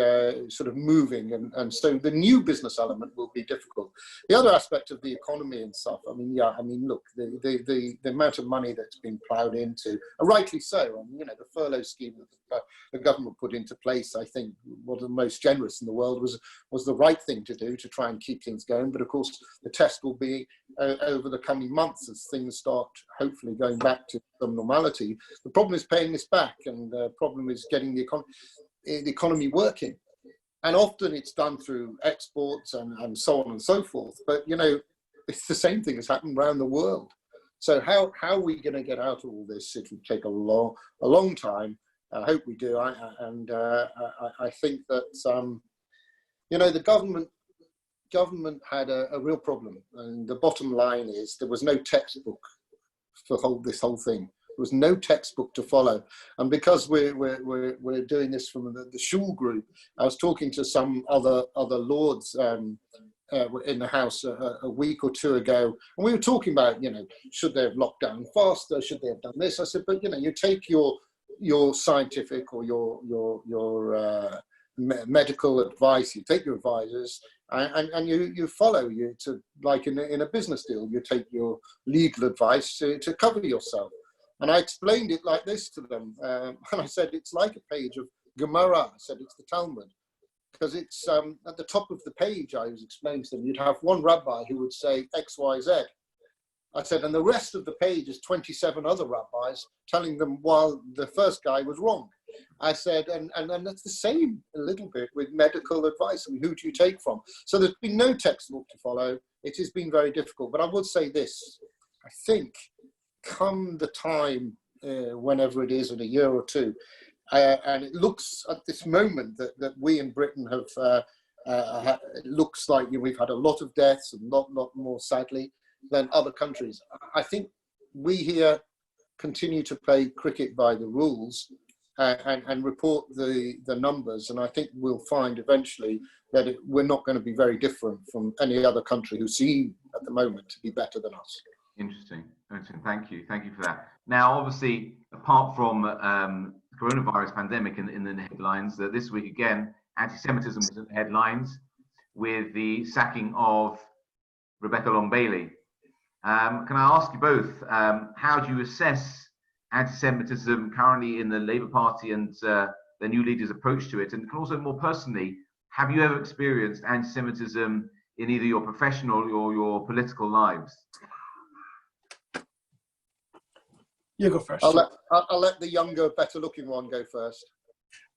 sort of moving, and so the new business element will be difficult. The other aspect of the economy and stuff, look, the amount of money that's been ploughed into, rightly so, and the furlough scheme that the government put into place, I think one of the most generous in the world, was the right thing to do to try and keep things going. But of course, the test will be over the coming months as things start hopefully going back to some normality. The problem is paying this back, and the problem is getting the economy working, and often it's done through exports and so on and so forth. But it's the same thing that's happened around the world. So how are we going to get out of all this? It will take a long time. I hope we do. I think that the government had a real problem, and the bottom line is there was no textbook for this whole thing. There was no textbook to follow, and because we're doing this from the shul group, I was talking to some other lords in the house a week or two ago, and we were talking about should they have locked down faster, should they have done this? I said, but you take your scientific or your medical advice, you take your advisors, and you follow to, like in a business deal, you take your legal advice to cover yourself. And I explained it like this to them. And I said, it's like a page of Gemara. I said, it's the Talmud. Because it's at the top of the page, I was explaining to them, you'd have one rabbi who would say X, Y, Z. I said, and the rest of the page is 27 other rabbis telling them while the first guy was wrong. I said, and that's the same a little bit with medical advice. I mean, who do you take from? So there's been no textbook to follow. It has been very difficult. But I would say this, I think come the time, whenever it is, in a year or two, and it looks at this moment that we in Britain have, it looks like we've had a lot of deaths, and lot more sadly than other countries. I think we here continue to play cricket by the rules and report the numbers, and I think we'll find eventually that we're not going to be very different from any other country who seem at the moment to be better than us. Interesting. Thank you for that. Now, obviously, apart from coronavirus pandemic in the headlines, this week again, anti-Semitism was in the headlines with the sacking of Rebecca Long-Bailey. Can I ask you both, how do you assess anti-Semitism currently in the Labour Party and the new leaders' approach to it? And also more personally, have you ever experienced anti-Semitism in either your professional or your political lives? You go first. I'll let the younger, better-looking one go first.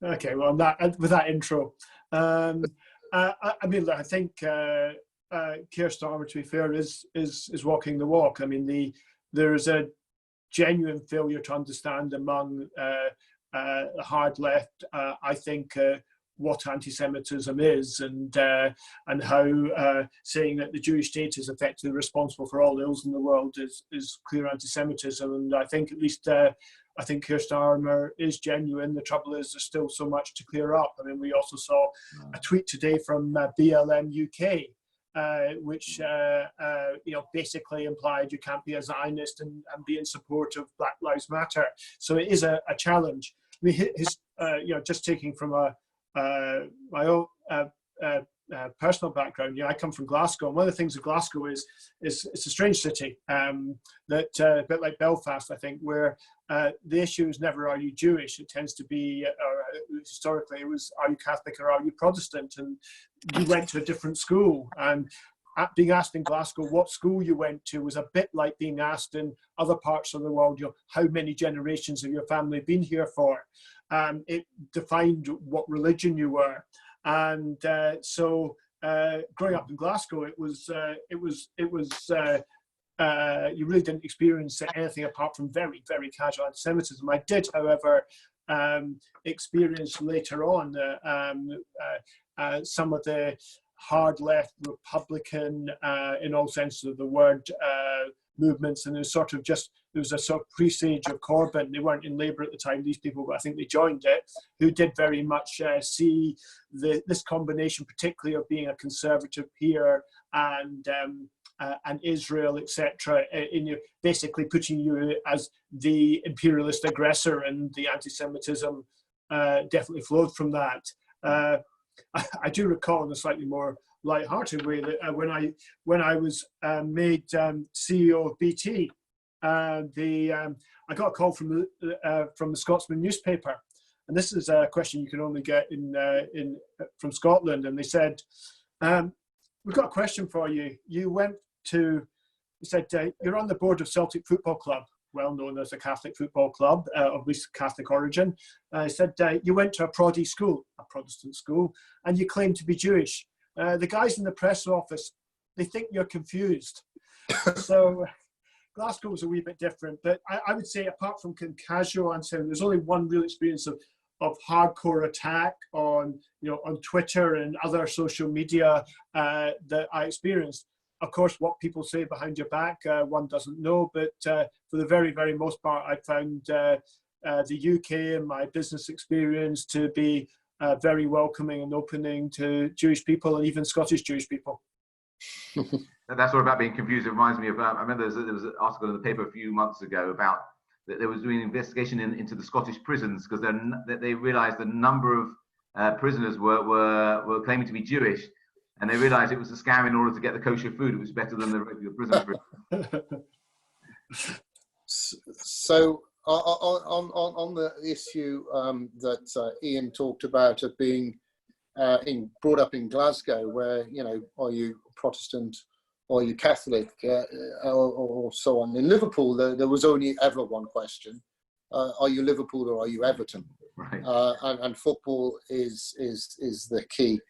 Okay, well, with that intro, I mean, I think Keir Starmer, to be fair, is walking the walk. I mean, there is a genuine failure to understand among the hard left, I think, what anti-Semitism is, and how saying that the Jewish state is effectively responsible for all ills in the world is clear anti-Semitism. And I think at least I think Keir Starmer is genuine. The trouble is there's still so much to clear up. I mean, we also saw a tweet today from BLM UK, which basically implied you can't be a Zionist and be in support of Black Lives Matter. So it is a challenge. I mean, just taking from my own personal background, I come from Glasgow, and one of the things of Glasgow is it's a strange city, that a bit like Belfast, I think, where the issue is never are you Jewish. It tends to be, historically, it was are you Catholic or are you Protestant, and you went to a different school. And being asked in Glasgow what school you went to was a bit like being asked in other parts of the world, how many generations of your family been here for. It defined what religion you were. And so growing up in Glasgow, it was you really didn't experience anything apart from very, very casual anti-Semitism. I did, however, experience later on some of the hard left Republican, in all senses of the word, movements, and there was a sort of presage of Corbyn. They weren't in Labour at the time, these people, but I think they joined it, who did very much see this combination, particularly of being a conservative peer and Israel, etc., basically putting you as the imperialist aggressor, and the anti-Semitism definitely flowed from that. I do recall in a slightly more light-hearted way that when I was made CEO of BT, I got a call from the Scotsman newspaper, and this is a question you can only get from Scotland. And they said, "We've got a question for you. He said you're on the board of Celtic Football Club, well known as a Catholic football club, of at least Catholic origin. He said you went to a Protestant school, and you claim to be Jewish. The guys in the press office, they think you're confused." So Glasgow was a wee bit different, but I would say apart from casual anti-Semitism, there's only one real experience of hardcore attack on Twitter and other social media that I experienced. Of course, what people say behind your back, one doesn't know, but for the very, very most part, I found the UK and my business experience to be very welcoming and opening to Jewish people, and even Scottish Jewish people. That's all about being confused. It reminds me of, I remember there was an article in the paper a few months ago about that there was doing an investigation into the Scottish prisons, because they realised the number of prisoners were claiming to be Jewish, and they realised it was a scam in order to get the kosher food. It was better than the regular prison food. So on the issue that Ian talked about of being brought up in Glasgow, where are you Protestant or are you Catholic, or so on. In Liverpool, there was only ever one question: are you Liverpool or are you Everton? Right. and football is the key.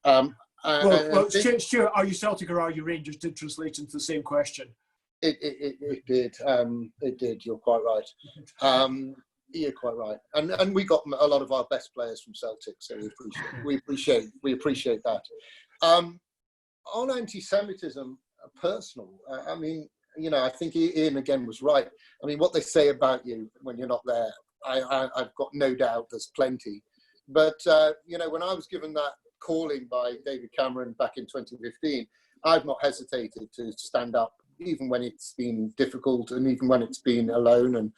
Well, Stuart, are you Celtic or are you Rangers? Did translate into the same question. It did. It did. You're quite right. You're quite right. And we got a lot of our best players from Celtic, so we appreciate that. On anti-Semitism, personal. I mean, you know, I think Ian again was right. I mean, what they say about you when you're not there, I've got no doubt there's plenty. But you know, when I was given that calling by David Cameron back in 2015, I've not hesitated to stand up, even when it's been difficult and even when it's been alone, and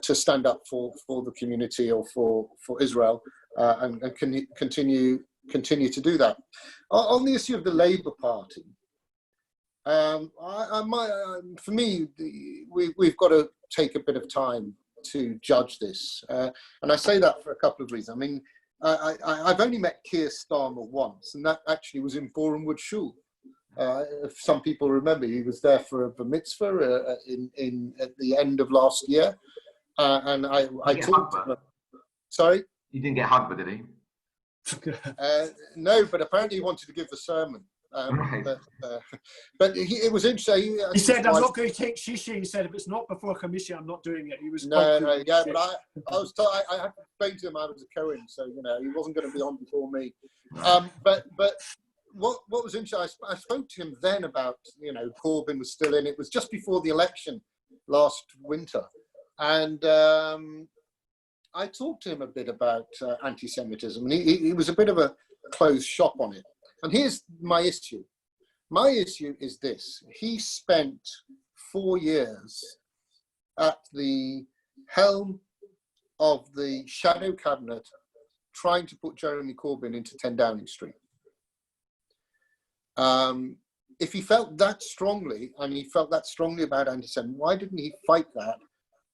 to stand up for the community or for Israel, and continue to do that. On the issue of the Labour Party, for me, we've got to take a bit of time to judge this, and I say that for a couple of reasons. I mean, I've only met Keir Starmer once, and that actually was in Borehamwood Shul. If some people remember, he was there for a bar mitzvah at the end of last year, and I talked to him. Sorry? He didn't get hugged, did he? No, but apparently he wanted to give the sermon. Right. But it was interesting. He said, "I'm not going to take shisha." He said, "If it's not before Kamisha, I'm not doing it." He was no, yeah. But I was told, I had to explain to him I was a Cohen, so you know he wasn't going to be on before me. But what was interesting, I spoke to him then about, you know, Corbyn was still in. It was just before the election last winter, and I talked to him a bit about anti-Semitism, and he was a bit of a closed shop on it. And here's my issue. My issue is this. He spent 4 years at the helm of the shadow cabinet trying to put Jeremy Corbyn into 10 Downing Street. If he felt that strongly, and he felt that strongly about anti-Semitism, why didn't he fight that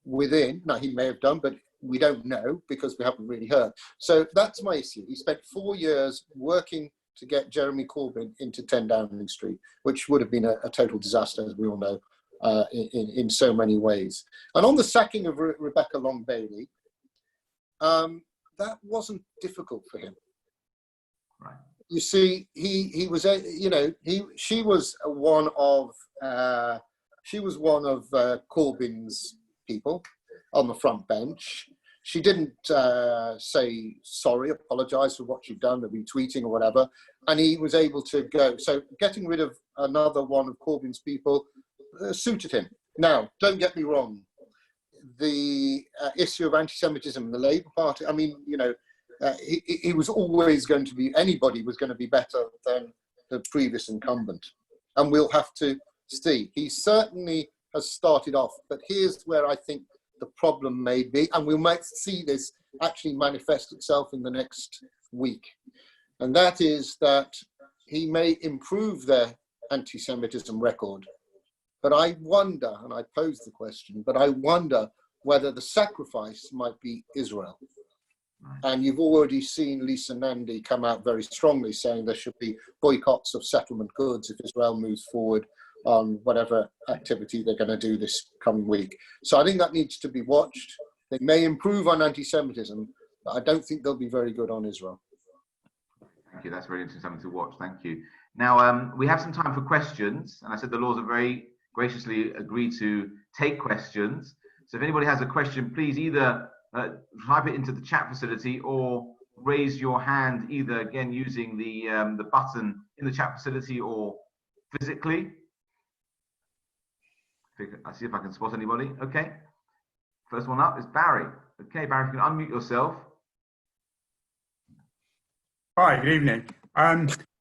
within? Now, he may have done, but we don't know because we haven't really heard. So that's my issue. He spent 4 years working to get Jeremy Corbyn into 10 Downing Street, which would have been a total disaster, as we all know, in so many ways. And on the sacking of Rebecca Long-Bailey, that wasn't difficult for him. Right. You see, he was, you know, she was one of Corbyn's people on the front bench. She didn't say sorry, apologise for what she'd done, or retweeting or whatever, and he was able to go. So getting rid of another one of Corbyn's people suited him. Now, don't get me wrong, the issue of anti-Semitism in the Labour Party, I mean, you know, he was always going to be, anybody was going to be better than the previous incumbent. And we'll have to see. He certainly has started off, but here's where I think the problem may be, and we might see this actually manifest itself in the next week. And that is that he may improve their anti-Semitism record. But I wonder, and I pose the question, but I wonder whether the sacrifice might be Israel. And you've already seen Lisa Nandy come out very strongly saying there should be boycotts of settlement goods if Israel moves forward on whatever activity they're going to do this coming week. So I think that needs to be watched. They may improve on anti-Semitism, but I don't think they'll be very good on Israel. Thank you. That's very interesting, something to watch. Thank you. Now, we have some time for questions. And I said the Lords have very graciously agreed to take questions. So if anybody has a question, please either type it into the chat facility or raise your hand, either again using the button in the chat facility or physically. I'll see if I can spot anybody. Okay. First one up is Barry. Okay, Barry, you can unmute yourself. Hi, good evening.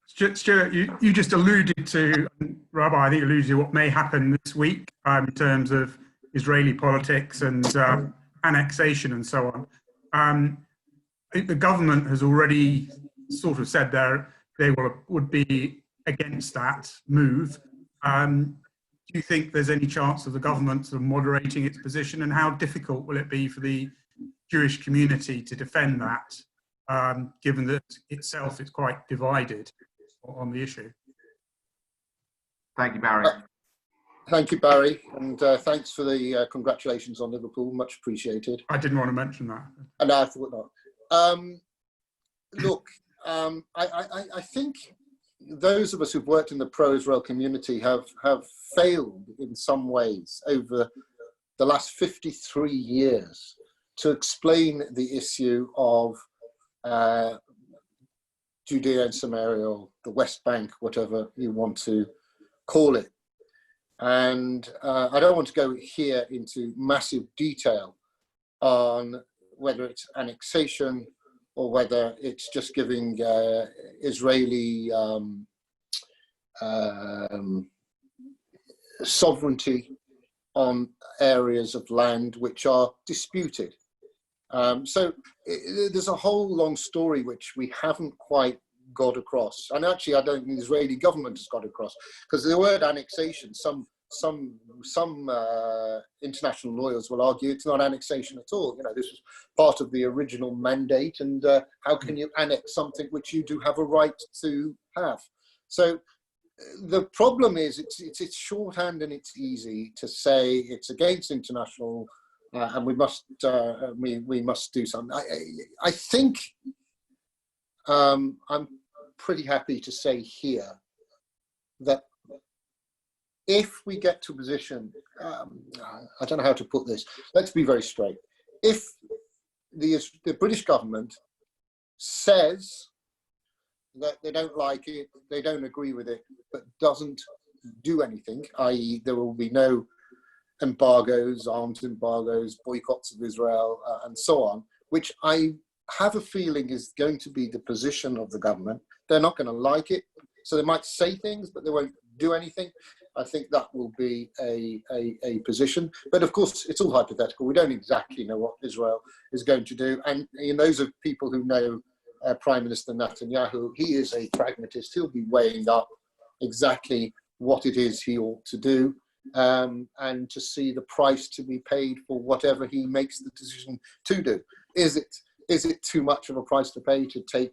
Stuart, you just alluded to, Rabbi, I think alluded to what may happen this week in terms of Israeli politics and annexation and so on. I think the government has already sort of said they would be against that move. Do you think there's any chance of the government sort of moderating its position, and how difficult will it be for the Jewish community to defend that, given that itself is quite divided on the issue? Thank you, Barry. Thank you, Barry, and thanks for the congratulations on Liverpool. Much appreciated. I didn't want to mention that. And I thought not. Look, I think those of us who've worked in the pro-Israel community have failed in some ways over the last 53 years to explain the issue of Judea and Samaria, or the West Bank, whatever you want to call it. And I don't want to go here into massive detail on whether it's annexation or whether it's just giving Israeli sovereignty on areas of land which are disputed. So there's a whole long story which we haven't quite got across. And actually, I don't think the Israeli government has got across, because the word annexation, some international lawyers will argue it's not annexation at all. You know, this was part of the original mandate, and how can you annex something which you do have a right to have? So the problem is it's shorthand, and it's easy to say it's against international and we must do something. I think I'm pretty happy to say here that if we get to a position, I don't know how to put this, let's be very straight. If the British government says that they don't like it, they don't agree with it, but doesn't do anything, i.e. there will be no embargoes, arms embargoes, boycotts of Israel, and so on, which I have a feeling is going to be the position of the government. They're not going to like it, so they might say things, but they won't do anything. I think that will be a position. But of course, it's all hypothetical. We don't exactly know what Israel is going to do. And those are people who know Prime Minister Netanyahu. He is a pragmatist. He'll be weighing up exactly what it is he ought to do, and to see the price to be paid for whatever he makes the decision to do. Is it too much of a price to pay to take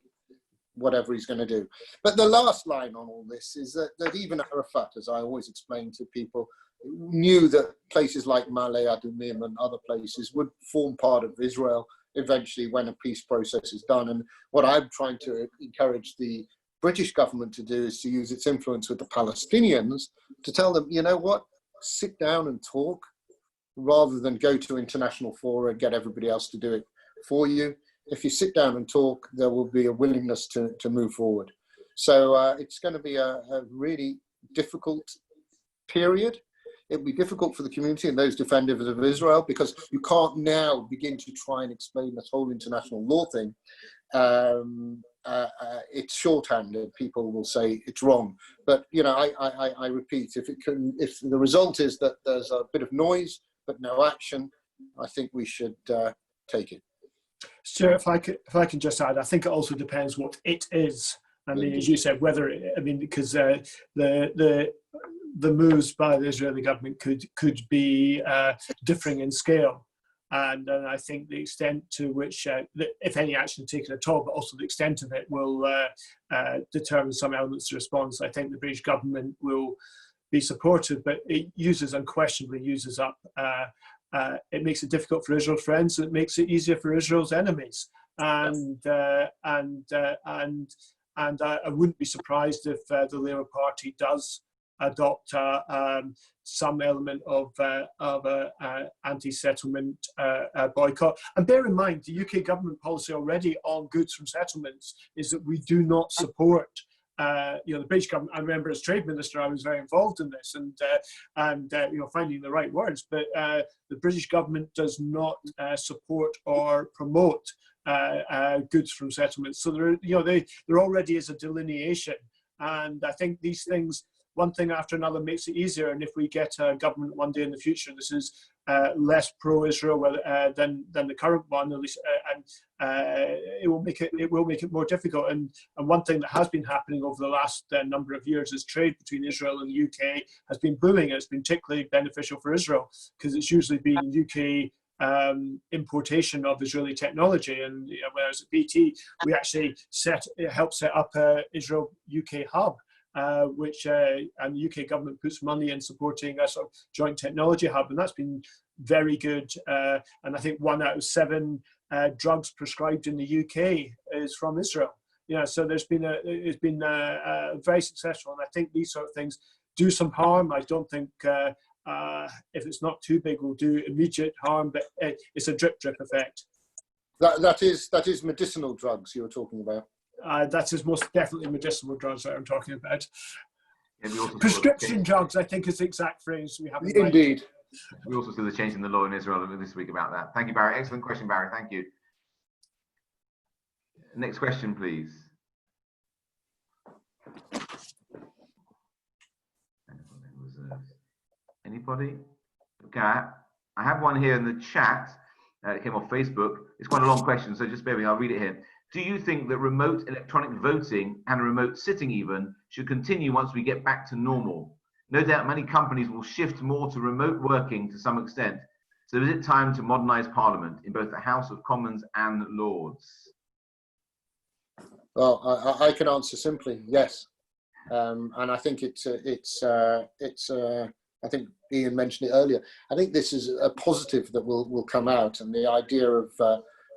whatever he's going to do? But the last line on all this is that even Arafat, as I always explain to people, knew that places like Male Adumim and other places would form part of Israel eventually when a peace process is done. And what I'm trying to encourage the British government to do is to use its influence with the Palestinians to tell them, you know what, sit down and talk rather than go to international fora and get everybody else to do it for you. If you sit down and talk, there will be a willingness to move forward. So it's going to be a really difficult period. It will be difficult for the community and those defenders of Israel, because you can't now begin to try and explain this whole international law thing. It's shorthanded. People will say it's wrong. But, I repeat, if the result is that there's a bit of noise but no action, I think we should take it. Stuart, if I can just add, I think it also depends what it is. I mean, as you said, because the moves by the Israeli government could be differing in scale, and I think the extent to which, if any action taken at all, but also the extent of it will determine some elements of response. I think the British government will be supportive, but it unquestionably uses up. It makes it difficult for Israel's friends, and it makes it easier for Israel's enemies. And I wouldn't be surprised if the Labour Party does adopt some element of anti-settlement boycott. And bear in mind, the UK government policy already on goods from settlements is that we do not support. The British government, I remember as trade minister, I was very involved in this and finding the right words, but the British government does not support or promote goods from settlements. So there already is a delineation, and I think these things, one thing after another, makes it easier. And if we get a government one day in the future, this is less pro-Israel than the current one, at least, it will make it more difficult. And one thing that has been happening over the last number of years is trade between Israel and the UK has been booming. It's been particularly beneficial for Israel because it's usually been UK importation of Israeli technology. And when I was at BT, we actually helped set up a Israel UK hub. which and the UK government puts money in supporting a sort of joint technology hub, and that's been very good. And I think 1 out of 7 drugs prescribed in the UK is from Israel. So it's been very successful, and I think these sort of things do some harm. I don't think if it's not too big, will do immediate harm, but it's a drip effect. That is medicinal drugs you were talking about. That is most definitely medicinal drugs that I'm talking about. Yeah, Prescription drugs, I think, is the exact phrase we have. Indeed. We also see the change in the law in Israel this week about that. Thank you, Barry. Excellent question, Barry. Thank you. Next question, please. Anybody? Okay, I have one here in the chat. It came off Facebook. It's quite a long question, so just bear with me. I'll read it here. Do you think that remote electronic voting and remote sitting even should continue once we get back to normal? No doubt many companies will shift more to remote working to some extent. So is it time to modernise Parliament in both the House of Commons and Lords? Well, I can answer simply yes, and I think I think Ian mentioned it earlier. I think this is a positive that will come out, and the idea of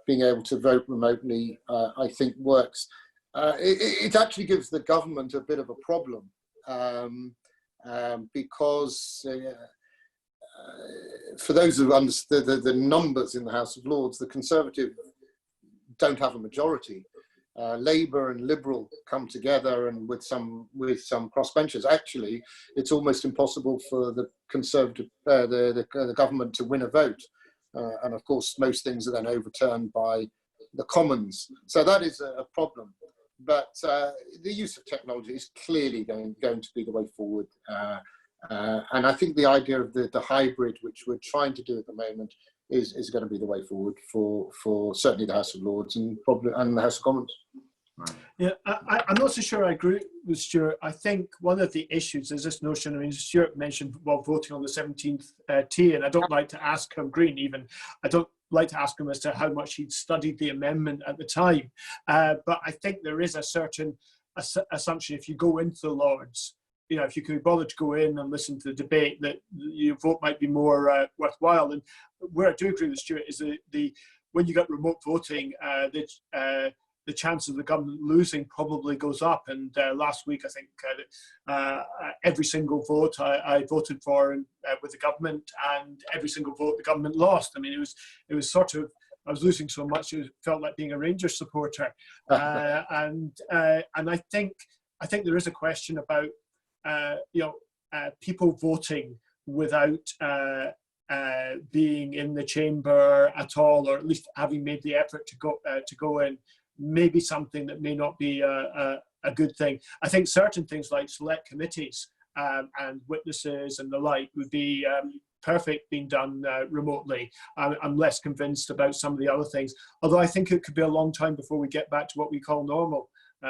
being able to vote remotely, I think, works. It actually gives the government a bit of a problem because for those who understand the numbers in the House of Lords, the Conservative don't have a majority. Labour and Liberal come together, and with some crossbenchers, actually, it's almost impossible for the Conservative, the government to win a vote. And of course, most things are then overturned by the Commons. So that is a problem. But the use of technology is clearly going to be the way forward. And I think the idea of the hybrid, which we're trying to do at the moment, is going to be the way forward for certainly the House of Lords and probably the House of Commons. Right. Yeah, I'm not so sure I agree with Stuart. I think one of the issues is this notion. I mean, Stuart mentioned voting on the 17th T, and I don't like to ask him, Green even, I don't like to ask him as to how much he'd studied the amendment at the time. But I think there is a certain assumption if you go into the Lords, if you could bother to go in and listen to the debate, that your vote might be more worthwhile. And where I do agree with Stuart is when you got remote voting, the chance of the government losing probably goes up. And last week, I think every single vote I voted for with the government, and every single vote the government lost. I mean, it was sort of, I was losing so much it felt like being a Rangers supporter. And I think there is a question about people voting without being in the chamber at all, or at least having made the effort to go in. Maybe something that may not be a good thing. I think certain things like select committees and witnesses and the like would be perfect being done remotely. I'm less convinced about some of the other things, although I think it could be a long time before we get back to what we call normal.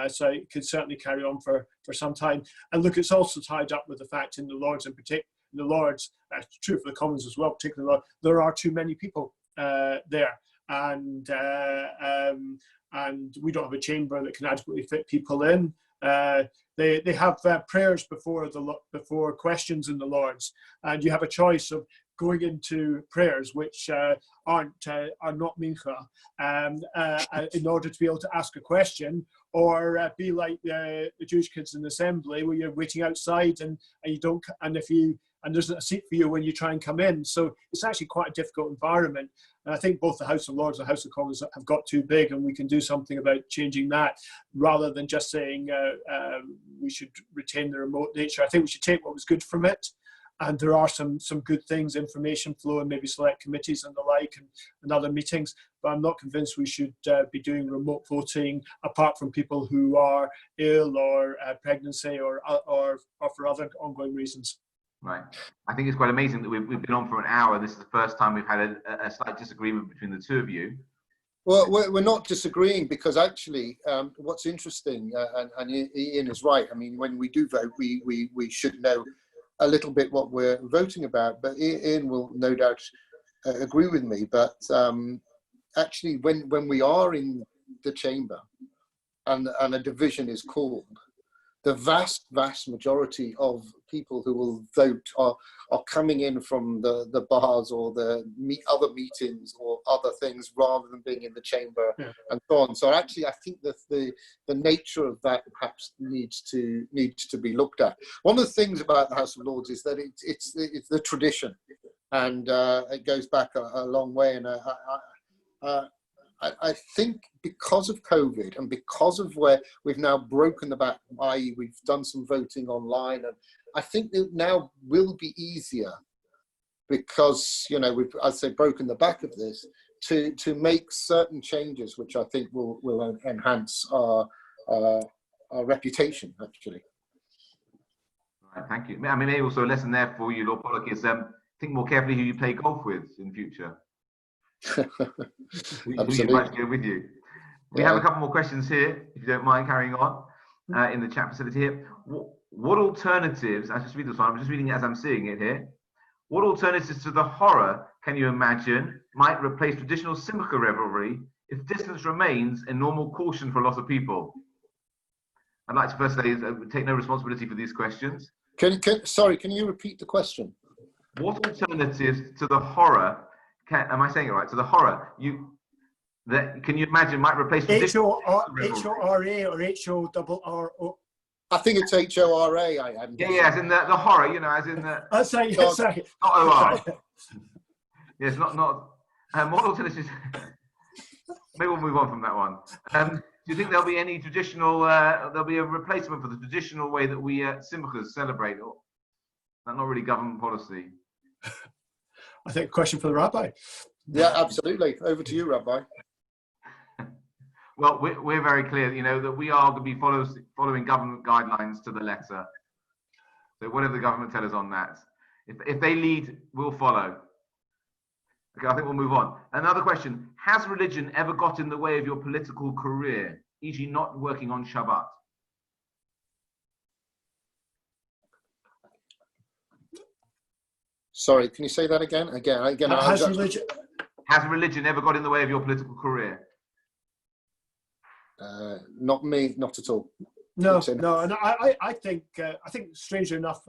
So it could certainly carry on for some time. And look, it's also tied up with the fact in the Lords in particular, the Lords, true for the Commons as well, particularly, there are too many people there. And we don't have a chamber that can adequately fit people in. They have prayers before questions in the Lords, and you have a choice of going into prayers which are not mincha in order to be able to ask a question, or be like the Jewish kids in the assembly where you're waiting outside and you don't, and there's a seat for you when you try and come in. So it's actually quite a difficult environment. And I think both the House of Lords and the House of Commons have got too big, and we can do something about changing that rather than just saying we should retain the remote nature. I think we should take what was good from it. And there are some good things, information flow and maybe select committees and the like, and other meetings. But I'm not convinced we should be doing remote voting apart from people who are ill or pregnancy or for other ongoing reasons. Right. I think it's quite amazing that we've been on for an hour. This is the first time we've had a slight disagreement between the two of you. Well, we're not disagreeing, because actually what's interesting, and Ian is right, I mean, when we do vote, we should know a little bit what we're voting about, but Ian will no doubt agree with me. But actually, when we are in the chamber and a division is called, the vast majority of people who will vote are coming in from the bars or the other meetings or other things rather than being in the chamber and so on. So actually, I think that the nature of that perhaps needs to be looked at. One of the things about the House of Lords is that it's the tradition, and it goes back a long way. And I think because of COVID and because of where we've now broken the back, i.e. we've done some voting online, and I think it now will be easier because, you know, we've, I'd say, broken the back of this to make certain changes, which I think will enhance our reputation, actually. Right, thank you. I mean, maybe also a lesson there for you, Lord Polak, is think more carefully who you play golf with in future. Who you might go with you. We have a couple more questions here, if you don't mind carrying on in the chat facility here. What alternatives, I just read this one, I'm just reading it as I'm seeing it here. What alternatives to the horror can you imagine might replace traditional Simcha revelry if distance remains a normal caution for a lot of people? I'd like to first say, take no responsibility for these questions. Sorry, can you repeat the question? What alternatives to the horror, am I saying it right, to the horror, can you imagine might replace traditional H-O-R-A or H-O-R-R-O? I think it's H-O-R-A. Yeah, as in the horror, you know, as in the... That's right, not O-R. Yes, not what alternatives... Maybe we'll move on from that one. Do you think there'll be any traditional, there'll be a replacement for the traditional way that we Simchas celebrate? Or that's not really government policy? I think a question for the Rabbi. Yeah, absolutely. Over to you, Rabbi. Well, we're very clear, you know, that we are going to be following government guidelines to the letter. So whatever the government tell us on that, if they lead, we'll follow. Okay, I think we'll move on. Another question: has religion ever got in the way of your political career, e.g., not working on Shabbat? Sorry, can you say that again? Again. Has religion ever got in the way of your political career? Not me, not at all. No. And I think strangely enough,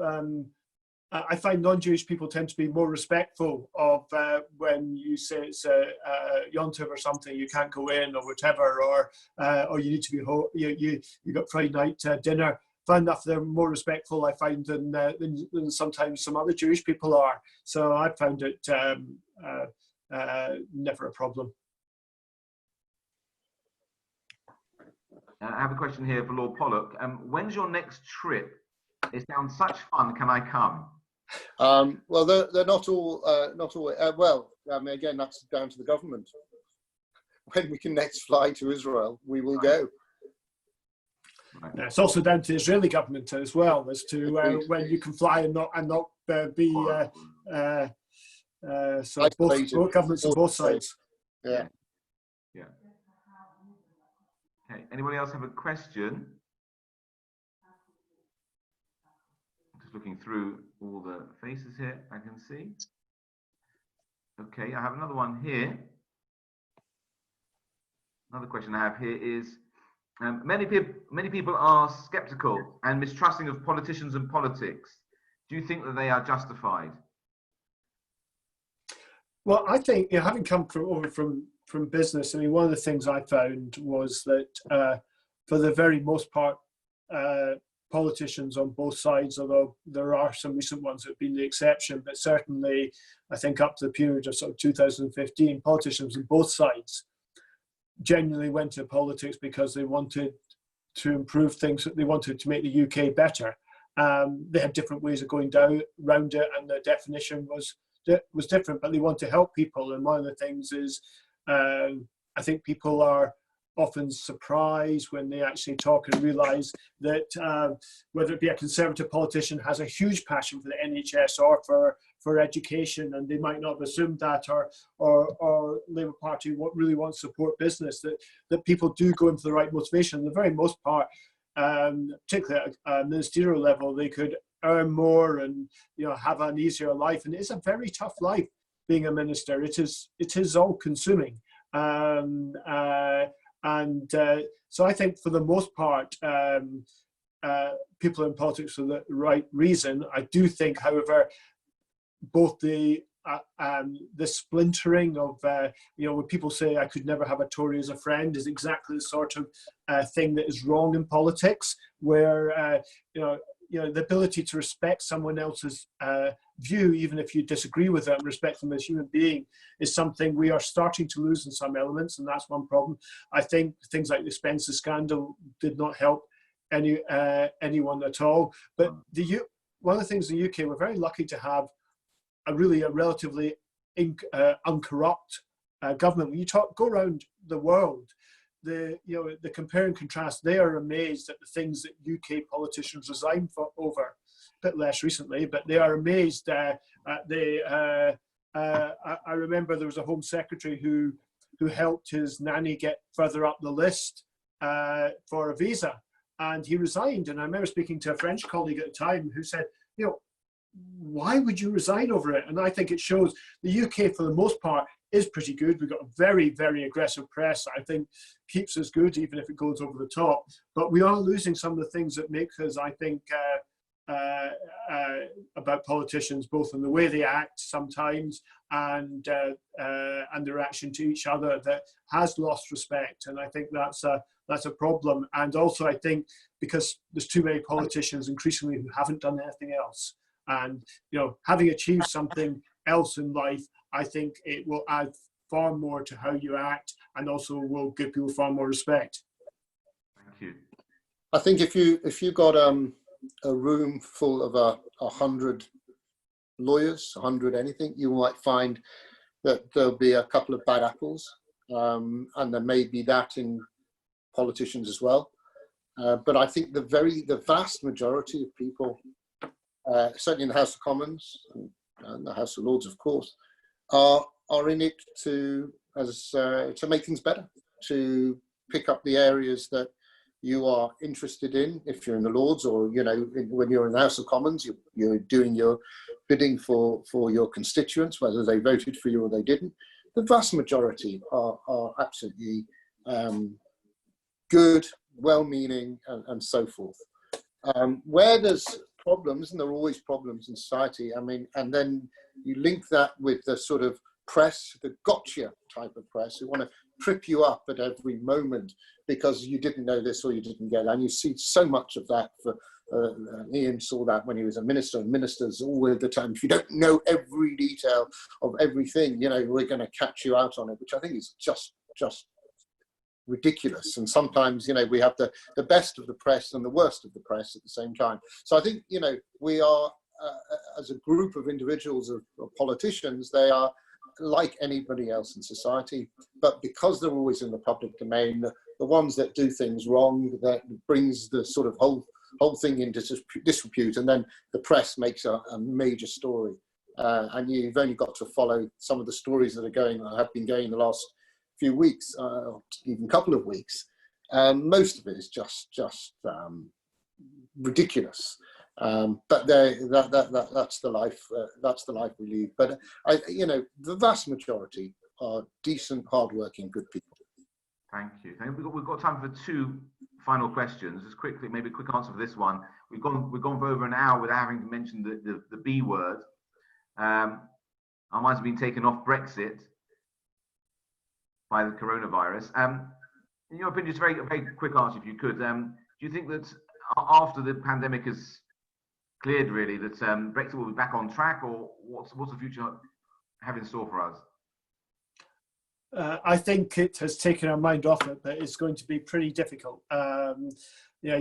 I find non-Jewish people tend to be more respectful of when you say it's a Yom Tov or something, you can't go in or whatever, or you need to be home. You got Friday night dinner. Find enough they're more respectful, I find, than sometimes some other Jewish people are. So I found it never a problem. I have a question here for Lord Polak. When's your next trip? It sounds such fun. Can I come? Well, they're not all. Well, I mean, again, that's down to the government. When we can next fly to Israel, we will go. Right. It's also down to the Israeli government as well as to when you can fly and not be. So both governments on both sides. Yeah. Yeah. Okay. Anybody else have a question? Just looking through all the faces here, I can see. Okay, I have another one here. Another question I have here is, many people are skeptical and mistrusting of politicians and politics. Do you think that they are justified? Well, I think, having come over from business, I mean, one of the things I found was that for the very most part, politicians on both sides, although there are some recent ones that have been the exception, but certainly I think up to the period of sort of 2015, politicians on both sides genuinely went to politics because they wanted to improve things, they wanted to make the UK better. They had different ways of going around it, and the definition was different, but they want to help people. And one of the things is, I think people are often surprised when they actually talk and realise that whether it be a Conservative politician has a huge passion for the NHS or for education, and they might not have assumed that, or Labour Party really wants to support business, that people do go into the right motivation. The very most part, particularly at a ministerial level, they could earn more and have an easier life, and it's a very tough life being a minister. It is all consuming. So I think for the most part, people in politics for the right reason. I do think, however, both the splintering of, when people say I could never have a Tory as a friend, is exactly the sort of thing that is wrong in politics, where the ability to respect someone else's view, even if you disagree with them, respect them as human being, is something we are starting to lose in some elements, and that's one problem. I think things like the Spencer scandal did not help anyone at all. But one of the things in the UK, we're very lucky to have a relatively uncorrupt government. When you go around the world, the compare and contrast, they are amazed at the things that UK politicians resign over. A bit less recently, but they are amazed. I remember there was a Home Secretary who helped his nanny get further up the list for a visa, and he resigned. And I remember speaking to a French colleague at the time who said, why would you resign over it? And I think it shows the UK, for the most part, is pretty good. We've got a very, very aggressive press. I think keeps us good, even if it goes over the top. But we are losing some of the things that make us, I think, about politicians, both in the way they act sometimes and their reaction to each other, that has lost respect. And I think that's a problem. And also, I think because there's too many politicians increasingly who haven't done anything else. And having achieved something else in life, I think it will add far more to how you act, and also will give people far more respect. Thank you. I think if you got a room full of 100 lawyers, 100 anything, you might find that there'll be a couple of bad apples, and there may be that in politicians as well. But I think the vast majority of people, certainly in the House of Commons and the House of Lords, of course, are in it to make things better, to pick up the areas that you are interested in. If you're in the Lords, or when you're in the House of Commons, you're doing your bidding for your constituents, whether they voted for you or they didn't. The vast majority are absolutely good, well-meaning, and so forth. Where there's problems, and there are always problems in society, and then you link that with the sort of press, the gotcha type of press, who want to trip you up at every moment because you didn't know this or you didn't get it. And you see so much of that. Ian saw that when he was a minister, and ministers all the time, if you don't know every detail of everything, we're going to catch you out on it, which I think is just ridiculous. And sometimes we have the best of the press and the worst of the press at the same time. So I think we are as a group of individuals, of politicians, they are like anybody else in society, but because they're always in the public domain, the ones that do things wrong, that brings the sort of whole thing into disrepute, and then the press makes a major story, and you've only got to follow some of the stories that have been going the last few weeks, even couple of weeks. Most of it is just ridiculous. But that's the life. That's the life we lead. But the vast majority are decent, hardworking, good people. Thank you. We've got time for 2 final questions. Just quickly, maybe a quick answer for this one. We've gone for over an hour without having mentioned the B word. Our minds have been taken off Brexit by the coronavirus. In your opinion, just a very quick answer, if you could. Do you think that after the pandemic is cleared, really, that Brexit will be back on track, or what's the future have in store for us? I think it has taken our mind off it, but it's going to be pretty difficult. We've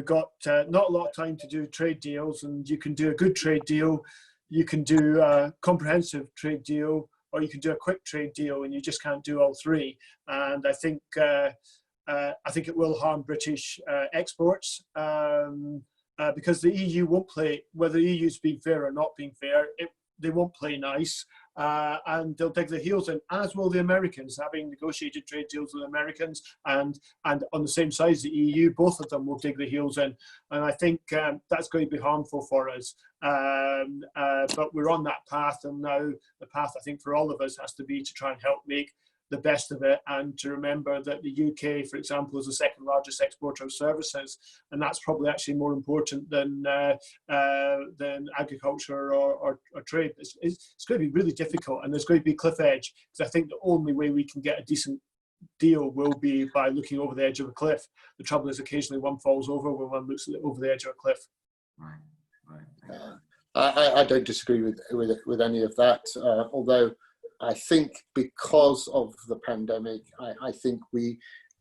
got not a lot of time to do trade deals, and you can do a good trade deal, you can do a comprehensive trade deal, or you can do a quick trade deal, and you just can't do all 3. And I think it will harm British exports, because the EU won't play, whether the EU's being fair or not being fair, they won't play nice, and they'll dig their heels in, as will the Americans, having negotiated trade deals with the Americans, and on the same side as the EU, both of them will dig their heels in. And I think that's going to be harmful for us. But we're on that path, and now the path, I think, for all of us has to be to try and help make the best of it, and to remember that the UK, for example, is the second largest exporter of services, and that's probably actually more important than agriculture or trade. It's going to be really difficult, and there's going to be cliff edge, because I think the only way we can get a decent deal will be by looking over the edge of a cliff. The trouble is occasionally one falls over when one looks over the edge of a cliff. Right. I don't disagree with any of that, although I think because of the pandemic, I think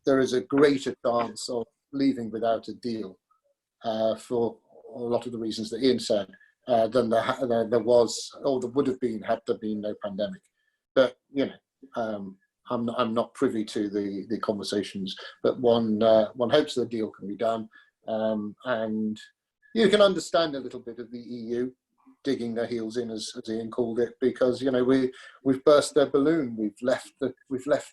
there is a greater chance of leaving without a deal for a lot of the reasons that Ian said than there was, or there would have been, had there been no pandemic. But I'm not privy to the conversations, but one hopes the deal can be done, and you can understand a little bit of the EU digging their heels in, as Ian called it, because we've burst their balloon, we've left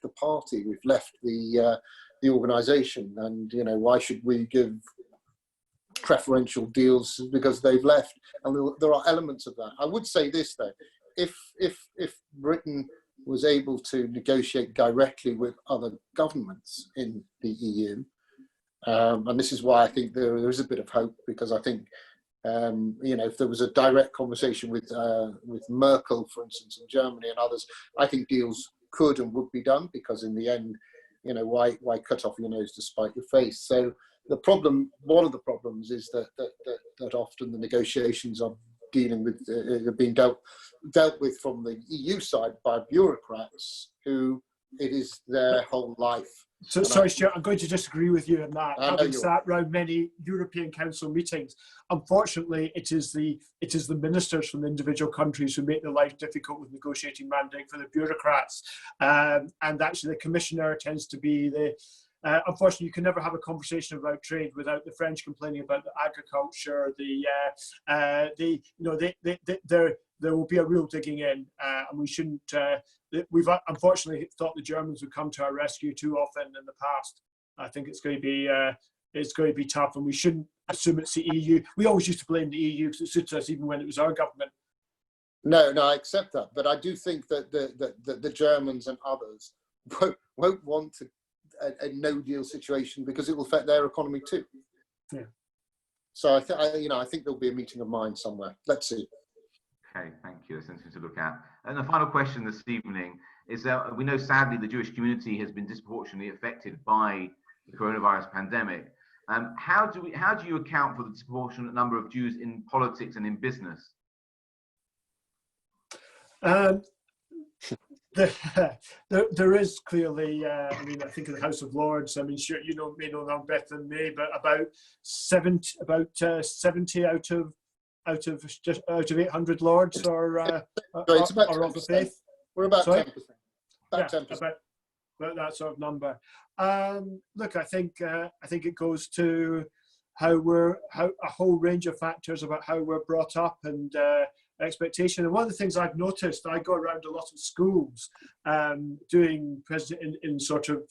the party, we've left the organisation, and why should we give preferential deals because they've left? And there are elements of that. I would say this though, if Britain was able to negotiate directly with other governments in the EU, and this is why I think there is a bit of hope, because I think if there was a direct conversation with Merkel, for instance, in Germany and others, I think deals could and would be done, because in the end, why cut off your nose to spite your face? So one of the problems is that often the negotiations are dealing with being dealt with from the EU side by bureaucrats who it is their whole life. So, sorry, Stuart, I'm going to disagree with you on that. Having sat around many European Council meetings, unfortunately, it is the ministers from the individual countries who make their life difficult with negotiating mandate for the bureaucrats. And actually, the commissioner tends to be the. Unfortunately, you can never have a conversation about trade without the French complaining about the agriculture. There will be a real digging in, and we shouldn't. We've unfortunately thought the Germans would come to our rescue too often in the past. I think it's going to be tough, and we shouldn't assume it's the EU. We always used to blame the EU because it suited us, even when it was our government. No, I accept that, but I do think that the Germans and others won't want a no-deal situation, because it will affect their economy too. Yeah. So I think there'll be a meeting of minds somewhere. Let's see. Okay, thank you. That's interesting to look at. And the final question this evening is that we know, sadly, the Jewish community has been disproportionately affected by the coronavirus pandemic. How do you account for the disproportionate number of Jews in politics and in business? There is clearly, I think in the House of Lords, sure, may know them better than me, but about 70 out of 800 Lords are of the faith. We're about 10%. About 10%. About that sort of number. Look, I think it goes to how a whole range of factors about how we're brought up and expectation. And one of the things I've noticed, I go around a lot of schools doing president in sort of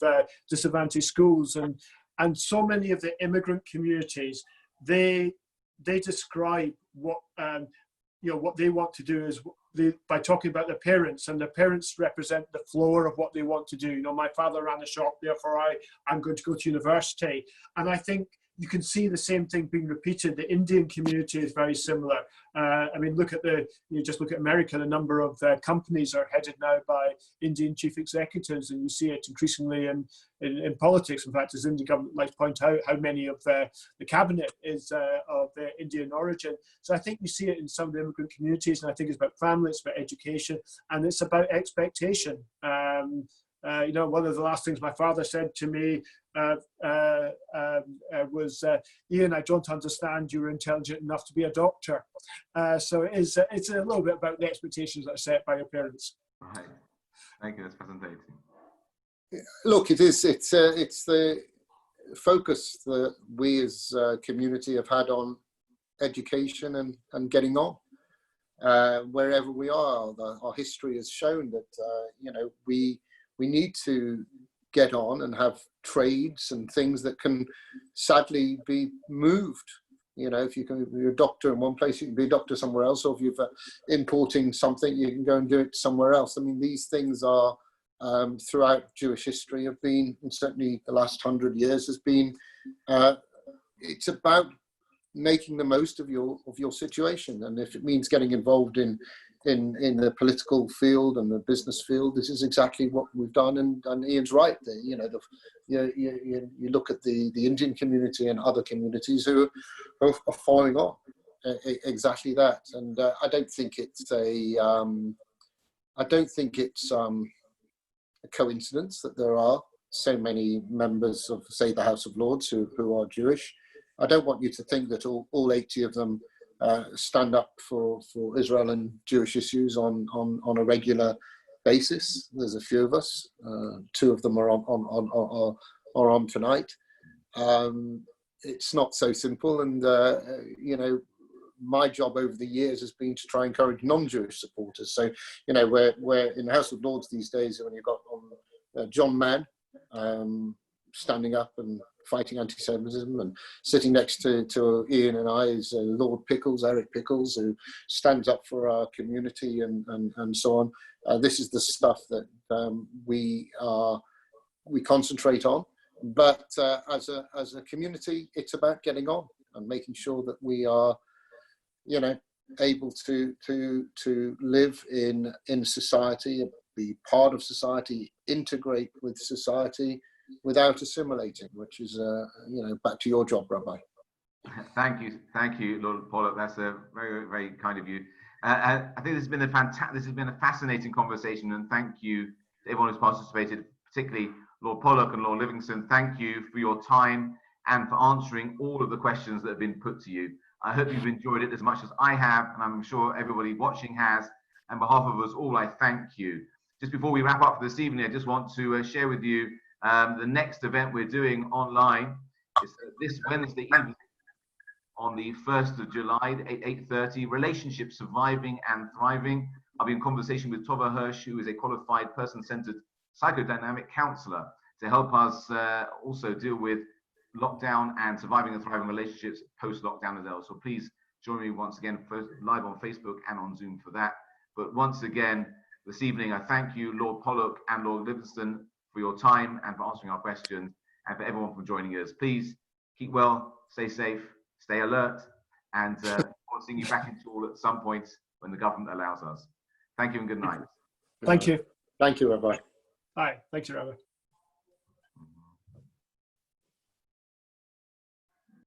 disadvantaged schools, and so many of the immigrant communities, they describe what what they want to do is by talking about their parents, and their parents represent the floor of what they want to do. My father ran a shop, therefore I'm going to go to university. And I think you can see the same thing being repeated. The Indian community is very similar. Look at just look at America. The number of companies are headed now by Indian chief executives, and you see it increasingly in politics. In fact, as the Indian government likes to point out, how many of the cabinet is of Indian origin. So I think you see it in some of the immigrant communities, and I think it's about family, it's about education, and it's about expectation. One of the last things my father said to me was, Ian, I don't understand, you're intelligent enough to be a doctor. So it's a little bit about the expectations that are set by your parents. Right. Thank you. That's fascinating. Look, it's the focus that we as a community have had on education and getting on. Wherever we are, our history has shown that we need to get on and have trades and things that can sadly be moved. If you're a doctor in one place, you can be a doctor somewhere else, or if you're importing something, you can go and do it somewhere else. These things are throughout Jewish history have been, and certainly the last 100 years has been, it's about making the most of your situation. And if it means getting involved in the political field and the business field, this is exactly what we've done. And Ian's right. You look at the Indian community and other communities who are following on exactly that. And I don't think it's a coincidence that there are so many members of, say, the House of Lords who are Jewish. I don't want you to think that all 80 of them stand up for Israel and Jewish issues on a regular basis. There's a few of us. 2 of them are on tonight. It's not so simple, and my job over the years has been to try and encourage non-Jewish supporters. So, we're in the House of Lords these days, when you've got John Mann standing up and fighting anti-Semitism, and sitting next to Ian and I is Lord Pickles, Eric Pickles, who stands up for our community and so on. This is the stuff that we concentrate on. But as a community, it's about getting on and making sure that we are, able to live in society, be part of society, integrate with society without assimilating, which is, back to your job, Rabbi. Thank you, Lord Polak. That's a very, very kind of you. I think this has been a fascinating conversation, and thank you to everyone who's participated, particularly Lord Polak and Lord Livingston. Thank you for your time and for answering all of the questions that have been put to you. I hope you've enjoyed it as much as I have, and I'm sure everybody watching has. On behalf of us all, I thank you. Just before we wrap up for this evening, I just want to share with you the next event we're doing online. Is this Wednesday evening on the 1st of July at 8:30, Relationships Surviving and Thriving. I'll be in conversation with Tova Hirsch, who is a qualified person-centered psychodynamic counselor, to help us also deal with lockdown and surviving and thriving relationships post-lockdown as well. So please join me once again live on Facebook and on Zoom for that. But once again, this evening, I thank you, Lord Polak and Lord Livingston, for your time and for answering our questions, and for everyone for joining us. Please keep well, stay safe, stay alert, and we'll see you back in school at some point when the government allows us. Thank you and good night. Thank you. Thank you, Rabbi. Hi. Thanks, Rabbi.